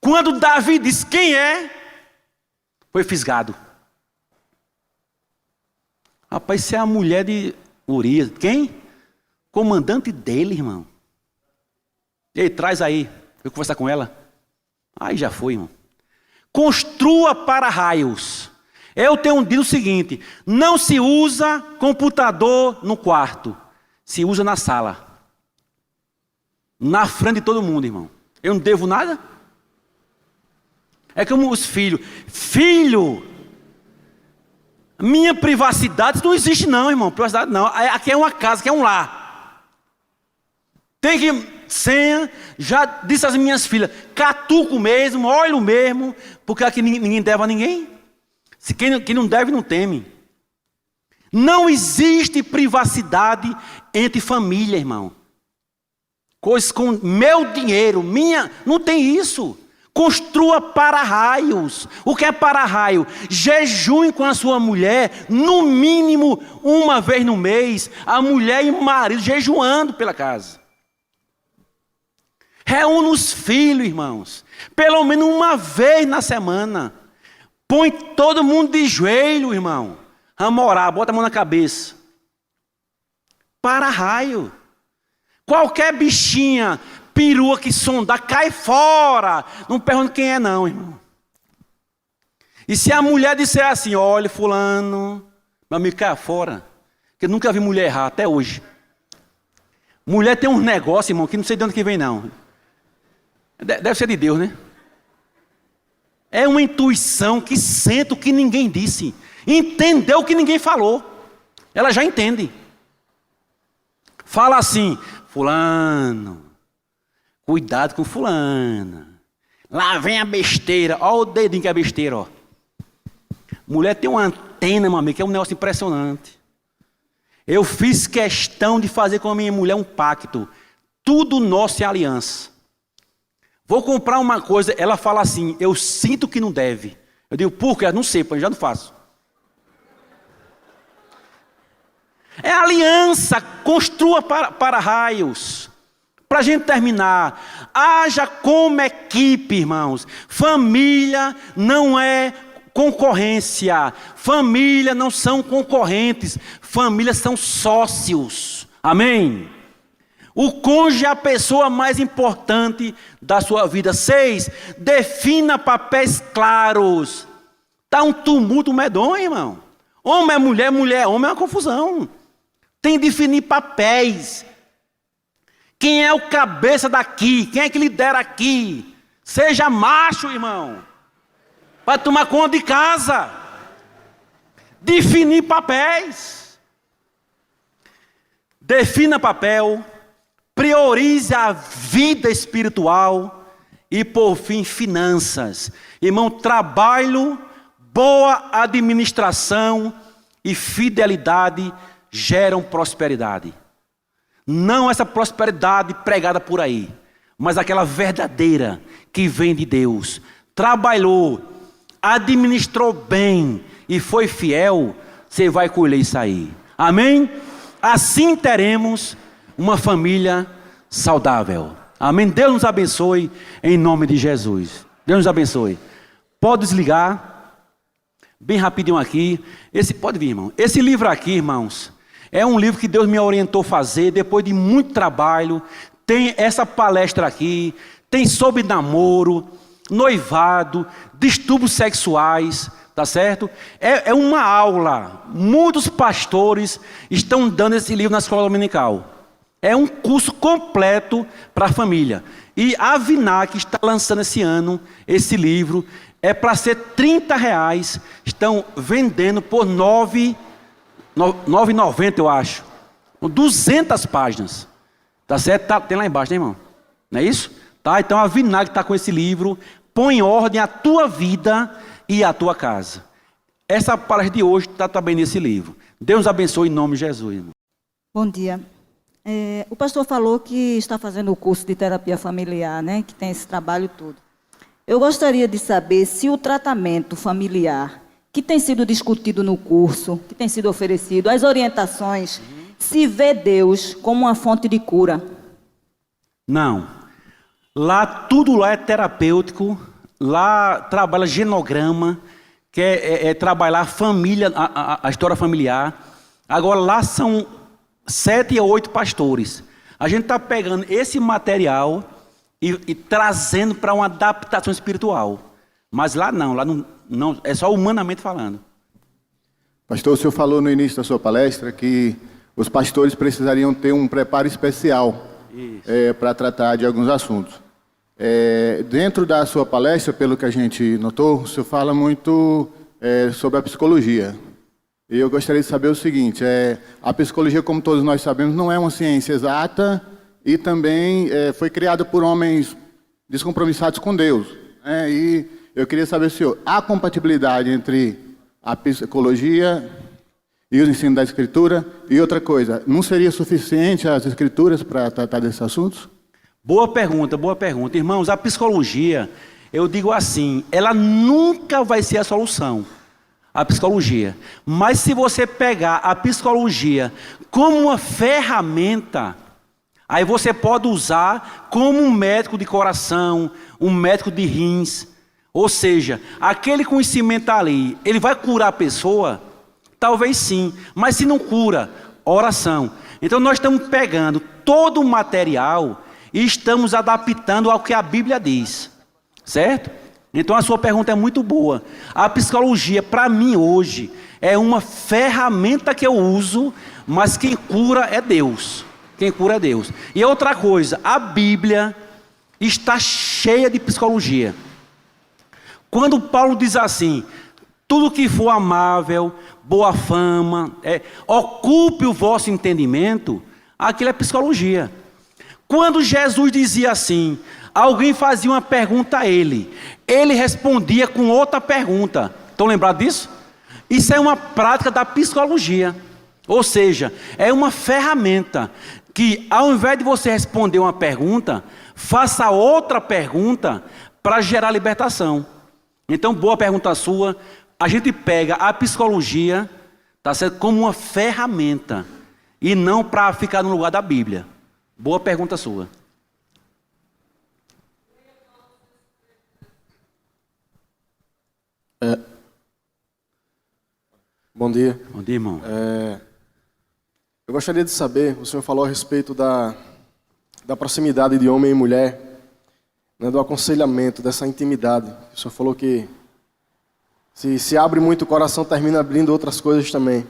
Quando Davi disse quem é, foi fisgado. Rapaz, isso é a mulher de Urias. Quem? Comandante dele, irmão. Ei, traz aí. Eu conversar com ela. Aí já foi, irmão. Construa para-raios. Eu tenho dito o seguinte: não se usa computador no quarto. Se usa na sala. Na frente de todo mundo, irmão. Eu não devo nada? É como os filhos. Filho, minha privacidade não existe não, irmão. Privacidade não. Aqui é uma casa, aqui é um lar. Tem que senha. Já disse às minhas filhas, catuco mesmo, olho mesmo, porque aqui ninguém deve a ninguém. Se quem não deve, não teme. Não existe privacidade entre família, irmão. Coisas com meu dinheiro, minha, não tem isso. Construa para-raios. O que é para-raio? Jejue com a sua mulher, no mínimo uma vez no mês, a mulher e o marido jejuando pela casa. Reúne os filhos, irmãos. Pelo menos uma vez na semana. Põe todo mundo de joelho, irmão. Vamos orar, bota a mão na cabeça. Para raio. Qualquer bichinha, perua que sondar, cai fora. Não pergunta quem é não, irmão. E se a mulher disser assim, olha fulano, meu amigo, cai fora. Porque eu nunca vi mulher errar, até hoje. Mulher tem uns negócios, irmão, que não sei de onde que vem não. Deve ser de Deus, né? É uma intuição que sente o que ninguém disse. Entendeu o que ninguém falou. Ela já entende. Fala assim, fulano, cuidado com fulana. Lá vem a besteira. Olha o dedinho que é besteira, ó. Mulher tem uma antena, meu amigo, que é um negócio impressionante. Eu fiz questão de fazer com a minha mulher um pacto. Tudo nosso é aliança. Vou comprar uma coisa, ela fala assim, eu sinto que não deve. Eu digo, por quê? Não sei, eu já não faço. É aliança, construa para raios. Para a gente terminar, haja como equipe, irmãos. Família não é concorrência. Família não são concorrentes. Famílias são sócios. Amém? O cônjuge é a pessoa mais importante da sua vida. 6, defina papéis claros. Está um tumulto medonho, irmão. Homem é mulher, mulher é homem, é uma confusão. Tem que definir papéis. Quem é o cabeça daqui? Quem é que lidera aqui? Seja macho, irmão. Vai tomar conta de casa. Definir papéis. Defina papel. Priorize a vida espiritual. E por fim, finanças. Irmão, trabalho, boa administração e fidelidade geram prosperidade. Não essa prosperidade pregada por aí, mas aquela verdadeira que vem de Deus. Trabalhou, administrou bem e foi fiel, você vai colher isso aí. Amém? Assim teremos uma família saudável. Amém? Deus nos abençoe em nome de Jesus. Deus nos abençoe. Pode desligar. Bem rapidinho aqui. Pode vir, irmão. Esse livro aqui, irmãos, é um livro que Deus me orientou a fazer depois de muito trabalho. Tem essa palestra aqui, tem sobre namoro, noivado, distúrbios sexuais, tá certo? É uma aula. Muitos pastores estão dando esse livro na escola dominical. É um curso completo para a família. E a Vinac está lançando esse ano esse livro. É para ser R$30. Estão vendendo por R$9,90, eu acho. 200 páginas. Tá certo? Tem lá embaixo, né, irmão? Não é isso? Tá? Então a Vinagre está com esse livro. Põe em ordem a tua vida e a tua casa. Essa palestra de hoje está também nesse livro. Deus nos abençoe em nome de Jesus, irmão. Bom dia. O pastor falou que está fazendo o curso de terapia familiar, né? Que tem esse trabalho todo. Eu gostaria de saber se o tratamento familiar que tem sido discutido no curso, que tem sido oferecido, as orientações, se vê Deus como uma fonte de cura. Não. Tudo lá é terapêutico. Lá trabalha genograma, que é trabalhar a família, a história familiar. Agora lá são 7 a 8 pastores. A gente está pegando esse material e trazendo para uma adaptação espiritual. Mas lá não, é só humanamente falando. Pastor, o senhor falou no início da sua palestra que os pastores precisariam ter um preparo especial para tratar de alguns assuntos. Dentro da sua palestra, pelo que a gente notou, o senhor fala muito sobre a psicologia. E eu gostaria de saber o seguinte, a psicologia, como todos nós sabemos, não é uma ciência exata e também foi criada por homens descompromissados com Deus. E eu queria saber, senhor, há compatibilidade entre a psicologia e o ensino da Escritura? E outra coisa, não seria suficiente as Escrituras para tratar desses assuntos? Boa pergunta, boa pergunta. Irmãos, a psicologia, eu digo assim, ela nunca vai ser a solução. A psicologia. Mas se você pegar a psicologia como uma ferramenta, Aí você pode usar como um médico de coração, um médico de rins. Ou seja, aquele conhecimento ali, ele vai curar a pessoa? Talvez sim, mas se não cura, oração. Então nós estamos pegando todo o material e estamos adaptando ao que a Bíblia diz, certo? Então a sua pergunta é muito boa. A psicologia, para mim hoje, é uma ferramenta que eu uso, mas quem cura é Deus. Quem cura é Deus. E outra coisa, a Bíblia está cheia de psicologia. Quando Paulo diz assim, tudo que for amável, boa fama, ocupe o vosso entendimento, aquilo é psicologia. Quando Jesus dizia assim, alguém fazia uma pergunta a ele respondia com outra pergunta. Estão lembrados disso? Isso é uma prática da psicologia. Ou seja, é uma ferramenta que ao invés de você responder uma pergunta, faça outra pergunta para gerar libertação. Então, boa pergunta sua. A gente pega a psicologia, tá certo, como uma ferramenta e não para ficar no lugar da Bíblia. Boa pergunta sua. Bom dia. Bom dia, irmão. Eu gostaria de saber, o senhor falou a respeito da proximidade de homem e mulher, né, do aconselhamento, dessa intimidade. O senhor falou que se abre muito o coração, termina abrindo outras coisas também.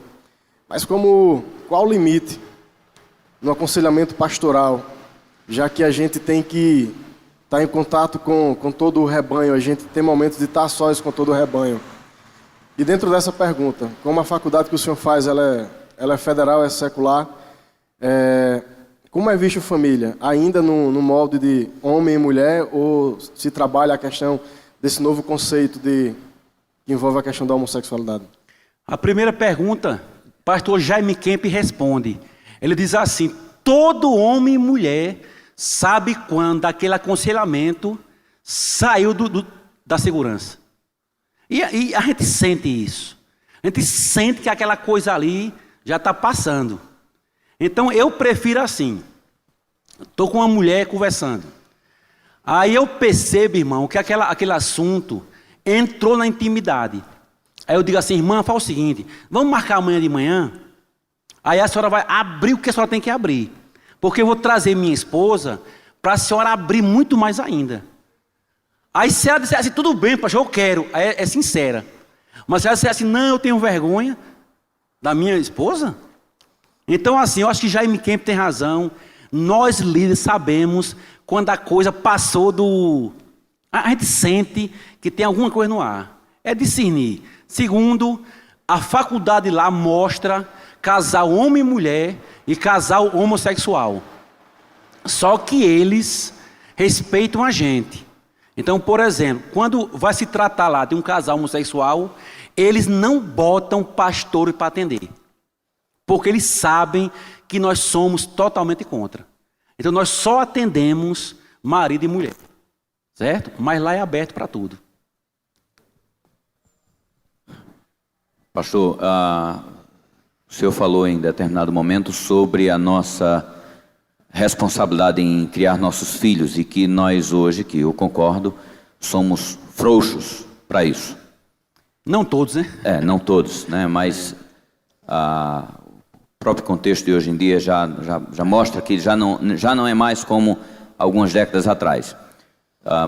Mas qual o limite no aconselhamento pastoral, já que a gente tem que estar em contato com todo o rebanho, a gente tem momentos de estar sós com todo o rebanho. E dentro dessa pergunta, como a faculdade que o senhor faz, ela é federal, é secular, como é visto família? Ainda no molde de homem e mulher, ou se trabalha a questão desse novo conceito que envolve a questão da homossexualidade? A primeira pergunta, pastor Jaime Kemp responde. Ele diz assim, todo homem e mulher sabe quando aquele aconselhamento saiu da segurança. E a gente sente isso. A gente sente que aquela coisa ali já está passando. Então eu prefiro assim. Estou com uma mulher conversando. Aí eu percebo, irmão, que aquele assunto entrou na intimidade. Aí eu digo assim, irmã, faz o seguinte, vamos marcar amanhã de manhã? Aí a senhora vai abrir o que a senhora tem que abrir. Porque eu vou trazer minha esposa para a senhora abrir muito mais ainda. Aí se ela disser assim, tudo bem, pastor, eu quero. Aí é sincera. Mas se ela disser assim, não, eu tenho vergonha da minha esposa. Então assim, eu acho que Jaime Kemp tem razão. Nós líderes sabemos quando a coisa passou do... A gente sente que tem alguma coisa no ar. É discernir. Segundo, a faculdade lá mostra casal homem e mulher e casal homossexual. Só que eles respeitam a gente. Então, por exemplo, quando vai se tratar lá de um casal homossexual, eles não botam pastor para atender. Porque eles sabem que nós somos totalmente contra. Então, nós só atendemos marido e mulher. Certo? Mas lá é aberto para tudo. Pastor, o senhor falou em determinado momento sobre a nossa responsabilidade em criar nossos filhos e que nós hoje, que eu concordo, somos frouxos para isso. Não todos, né? Não todos, né? Mas o próprio contexto de hoje em dia já mostra que já não é mais como algumas décadas atrás.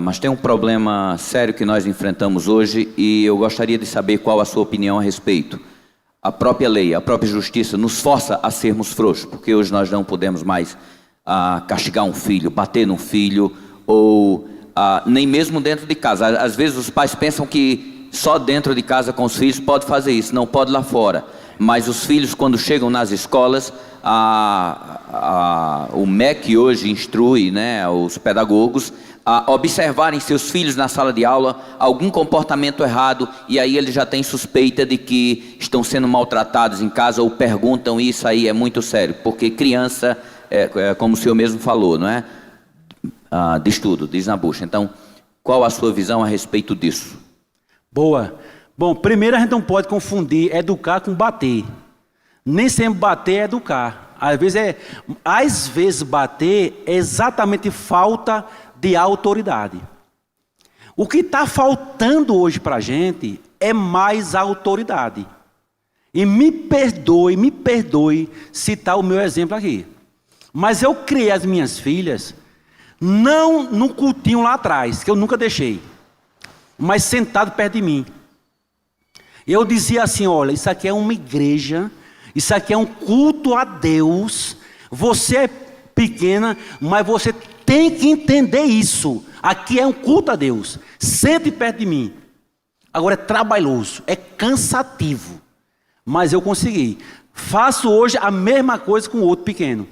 Mas tem um problema sério que nós enfrentamos hoje e eu gostaria de saber qual a sua opinião a respeito. A própria lei, a própria justiça nos força a sermos frouxos, porque hoje nós não podemos mais castigar um filho, bater num filho, ou nem mesmo dentro de casa. Às vezes os pais pensam que só dentro de casa com os filhos pode fazer isso, não pode lá fora. Mas os filhos, quando chegam nas escolas, o MEC hoje instrui, né, os pedagogos a observarem seus filhos na sala de aula, algum comportamento errado, e aí eles já têm suspeita de que estão sendo maltratados em casa ou perguntam, isso aí é muito sério, porque criança, como o senhor mesmo falou, não é? Diz tudo, diz na bucha. Então, qual a sua visão a respeito disso? Boa. Bom, primeiro a gente não pode confundir educar com bater. Nem sempre bater é educar. Às vezes bater é exatamente falta de autoridade. O que está faltando hoje para a gente é mais autoridade. E me perdoe citar o meu exemplo aqui. Mas eu criei as minhas filhas, não no cultinho lá atrás, que eu nunca deixei, mas sentado perto de mim. Eu dizia assim, olha, isso aqui é uma igreja, isso aqui é um culto a Deus, você é pequena, mas você tem que entender isso. Aqui é um culto a Deus, sente perto de mim. Agora é trabalhoso, é cansativo, mas eu consegui. Faço hoje a mesma coisa com o outro pequeno.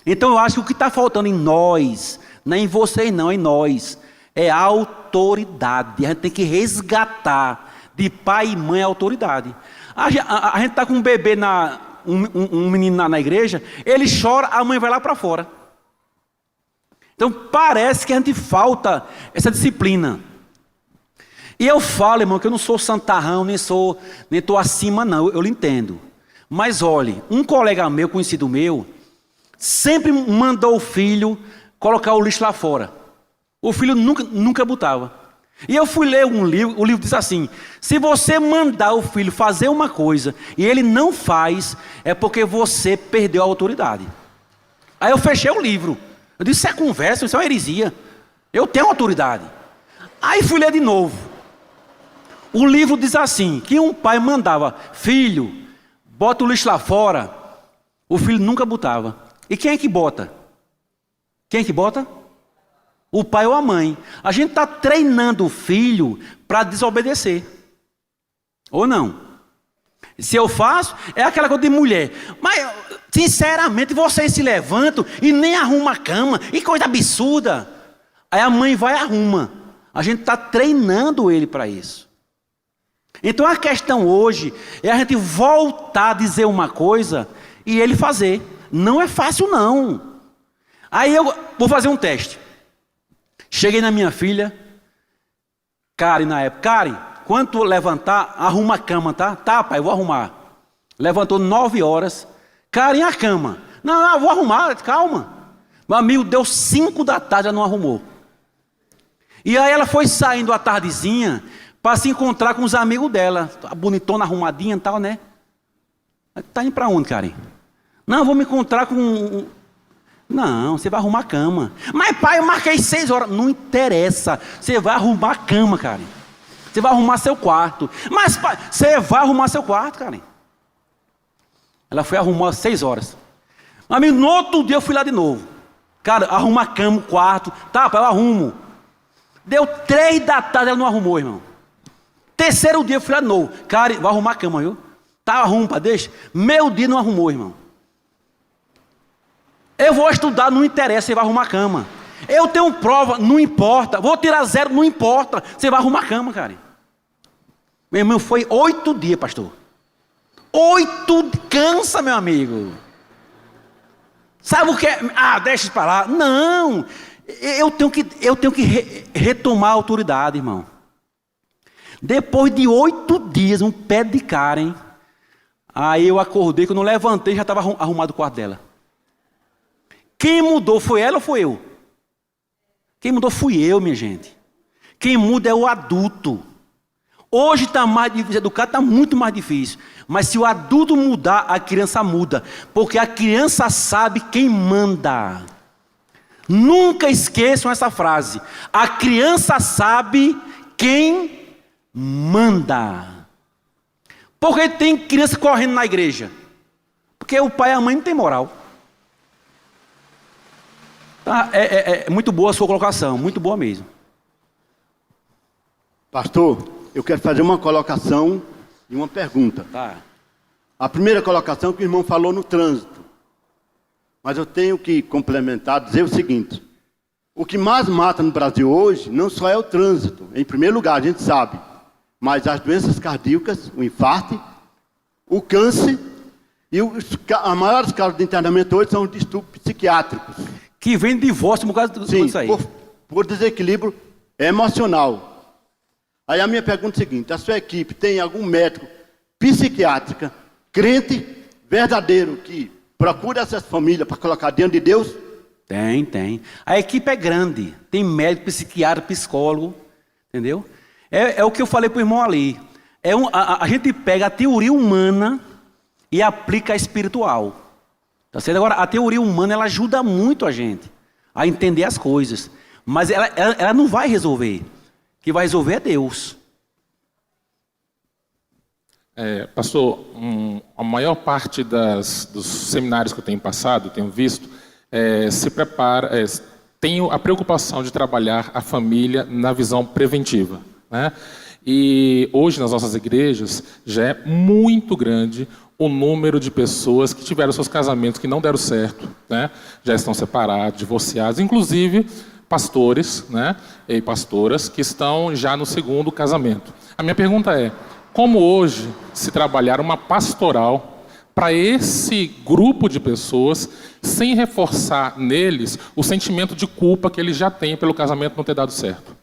Então eu acho que o que está faltando em nós, não é em vocês não, é em nós, é autoridade. A gente tem que resgatar de pai e mãe a autoridade. A gente está com um bebê, um menino na igreja, ele chora, a mãe vai lá para fora. Então parece que a gente falta essa disciplina. E eu falo, irmão, que eu não sou santarrão, nem estou acima não, eu lhe entendo. Mas olhe, um colega meu, conhecido meu, sempre mandou o filho colocar o lixo lá fora. O filho nunca botava. E eu fui ler um livro, o livro diz assim, se você mandar o filho fazer uma coisa e ele não faz, é porque você perdeu a autoridade. Aí eu fechei o livro. Eu disse, isso é conversa, isso é uma heresia. Eu tenho autoridade. Aí fui ler de novo. O livro diz assim, que um pai mandava, filho, bota o lixo lá fora. O filho nunca botava. E quem é que bota? Quem é que bota? O pai ou a mãe. A gente está treinando o filho para desobedecer. Ou não? Se eu faço, é aquela coisa de mulher. Mas, sinceramente, vocês se levantam e nem arrumam a cama. E coisa absurda. Aí a mãe vai e arruma. A gente está treinando ele para isso. Então a questão hoje é a gente voltar a dizer uma coisa e ele fazer. Não é fácil não. Aí eu vou fazer um teste. Cheguei na minha filha, Karen na época. Karen, quando tu levantar, arruma a cama, tá? Tá, pai, eu vou arrumar. Levantou 9 horas. Karen, a cama. Não, eu vou arrumar, calma. Meu amigo, deu 5 da tarde, ela não arrumou. E aí ela foi saindo à tardezinha para se encontrar com os amigos dela. Bonitona, arrumadinha e tal, né? Tá indo para onde, Karen? Não, eu vou me encontrar com... Não, você vai arrumar a cama. Mas pai, eu marquei 6 horas. Não interessa. Você vai arrumar a cama, Karen. Você vai arrumar seu quarto. Mas pai, você vai arrumar seu quarto, Karen. Ela foi arrumar às 6 horas. Amigo, no outro dia eu fui lá de novo. Cara, arruma a cama, o quarto. Tá, pai, eu arrumo. Deu 3 da tarde, ela não arrumou, irmão. Terceiro dia eu fui lá de novo. Karen, vai arrumar a cama, viu? Tá, arruma, pai, deixa. Meu dia não arrumou, irmão. Eu vou estudar, não interessa, você vai arrumar a cama. Eu tenho prova, não importa. Vou tirar 0, não importa. Você vai arrumar a cama, cara. Meu irmão, foi 8 dias, pastor. 8, cansa, meu amigo. Sabe o que é? Ah, deixa isso para lá. Não. Eu tenho que retomar a autoridade, irmão. Depois de 8 dias, um pé de Karen. Aí eu acordei, quando eu levantei, já estava arrumado o quarto dela. Quem mudou foi ela ou foi eu? Quem mudou fui eu, minha gente. Quem muda é o adulto. Hoje está mais difícil, educar está muito mais difícil. Mas se o adulto mudar, a criança muda. Porque a criança sabe quem manda. Nunca esqueçam essa frase. A criança sabe quem manda. Por que tem criança correndo na igreja? Porque o pai e a mãe não tem moral. Tá, é muito boa a sua colocação, muito boa mesmo. Pastor, eu quero fazer uma colocação e uma pergunta. Tá. A primeira colocação é que o irmão falou no trânsito. Mas eu tenho que complementar, dizer o seguinte. O que mais mata no Brasil hoje não só é o trânsito. Em primeiro lugar, a gente sabe. Mas as doenças cardíacas, o infarto, o câncer e as maiores causas de internamento hoje são os distúrbios psiquiátricos. Que vem de divórcio por causa disso aí. Por desequilíbrio emocional. Aí a minha pergunta é a seguinte, a sua equipe tem algum médico psiquiátrica, crente, verdadeiro, que procura essas famílias para colocar diante de Deus? Tem. A equipe é grande. Tem médico, psiquiatra, psicólogo. Entendeu? É o que eu falei para o irmão ali. A gente pega a teoria humana e aplica a espiritual. Tá certo? Agora, a teoria humana ela ajuda muito a gente a entender as coisas. Mas ela não vai resolver. Quem vai resolver é Deus. Pastor, a maior parte dos seminários que eu tenho passado, tenho visto, se prepara, tem a preocupação de trabalhar a família na visão preventiva, né? E hoje nas nossas igrejas já é muito grande o número de pessoas que tiveram seus casamentos que não deram certo, né? Já estão separados, divorciados, inclusive pastores, né? E pastoras que estão já no segundo casamento. A minha pergunta é: como hoje se trabalhar uma pastoral para esse grupo de pessoas sem reforçar neles o sentimento de culpa que eles já têm pelo casamento não ter dado certo?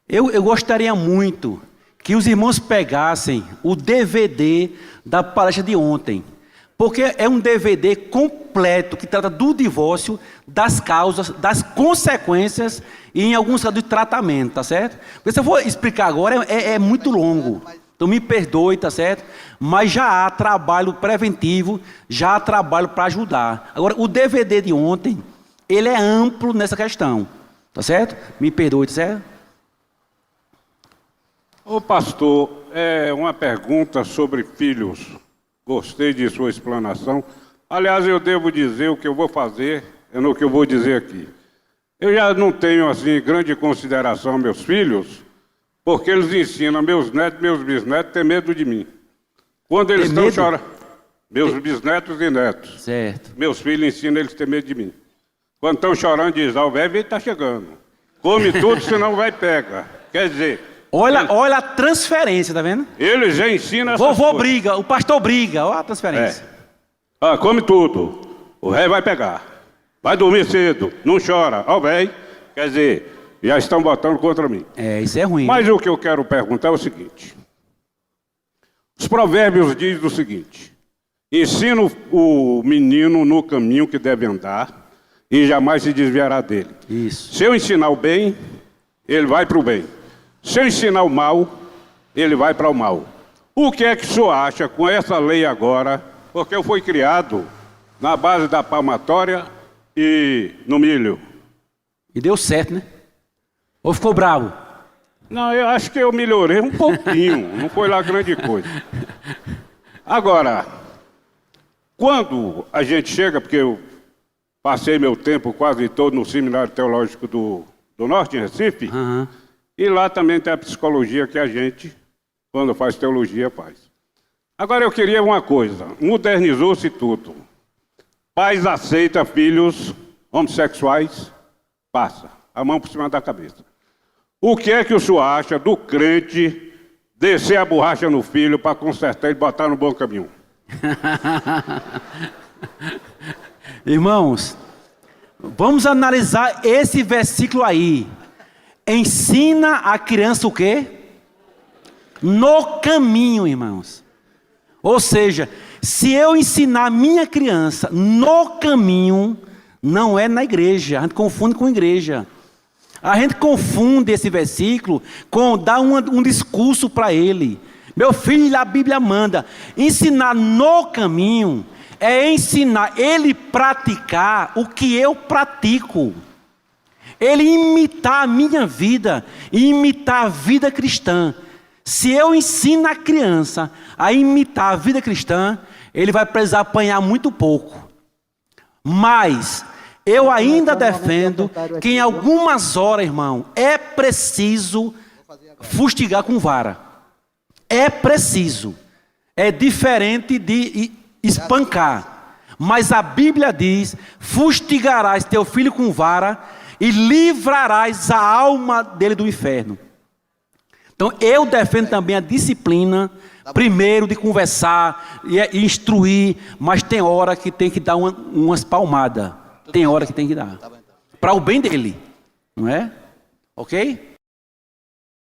Eu gostaria muito que os irmãos pegassem o DVD da palestra de ontem, porque é um DVD completo que trata do divórcio, das causas, das consequências e em alguns casos de tratamento, tá certo? Porque se eu for explicar agora é muito longo. Então me perdoe, tá certo? Mas já há trabalho preventivo, já há trabalho para ajudar. Agora, o DVD de ontem, ele é amplo nessa questão, tá certo? Me perdoe, tá certo? Ô pastor, uma pergunta sobre filhos. Gostei de sua explanação. Aliás, eu devo dizer o que eu vou fazer, é no que eu vou dizer aqui. Eu já não tenho, assim, grande consideração aos meus filhos, porque eles ensinam meus netos, meus bisnetos a ter medo de mim. Quando eles estão chorando, meus bisnetos e netos. Certo. Meus filhos ensinam eles a ter medo de mim. Quando estão chorando, diz, o velho está chegando. Come tudo, senão vai pega. Quer dizer... Olha a transferência, tá vendo? Eles já ensinam essas Vovô coisas. briga, o pastor briga, olha a transferência. Come tudo, o velho vai pegar. Vai dormir cedo, não chora. Ó, velho, quer dizer, já estão botando contra mim. Isso é ruim. Mas o que eu quero perguntar é o seguinte. Os provérbios dizem o seguinte: ensina o menino no caminho que deve andar e jamais se desviará dele. Isso. Se eu ensinar o bem, ele vai para o bem. Se eu ensinar o mal, ele vai para o mal. O que é que o senhor acha com essa lei agora? Porque eu fui criado na base da palmatória e no milho. E deu certo, né? Ou ficou bravo? Não, eu acho que eu melhorei um pouquinho. Não foi lá grande coisa. Agora, quando a gente chega, porque eu passei meu tempo quase todo no Seminário Teológico do Norte, em Recife, e lá também tem a psicologia que a gente, quando faz teologia, faz. Agora eu queria uma coisa, modernizou-se tudo. Pais aceitam filhos homossexuais, passa a mão por cima da cabeça. O que é que o senhor acha do crente descer a borracha no filho para consertar e botar no bom caminho? Irmãos, vamos analisar esse versículo aí. Ensina a criança o quê? No caminho, irmãos. Ou seja, se eu ensinar a minha criança no caminho, não é na igreja. A gente confunde com igreja. A gente confunde esse versículo com dar um discurso para ele. Meu filho, a Bíblia manda. Ensinar no caminho é ensinar ele praticar o que eu pratico. Ele imitar a minha vida e imitar a vida cristã. Se eu ensino a criança a imitar a vida cristã, ele vai precisar apanhar muito pouco. Mas eu ainda defendo que em algumas horas, irmão, é preciso fustigar com vara. É preciso. É diferente de espancar. Mas a Bíblia diz: fustigarás teu filho com vara e livrarás a alma dele do inferno. Então eu defendo também a disciplina, primeiro de conversar e instruir, mas tem hora que tem que dar umas palmadas. Tem hora que tem que dar. Para o bem dele, não é? Ok?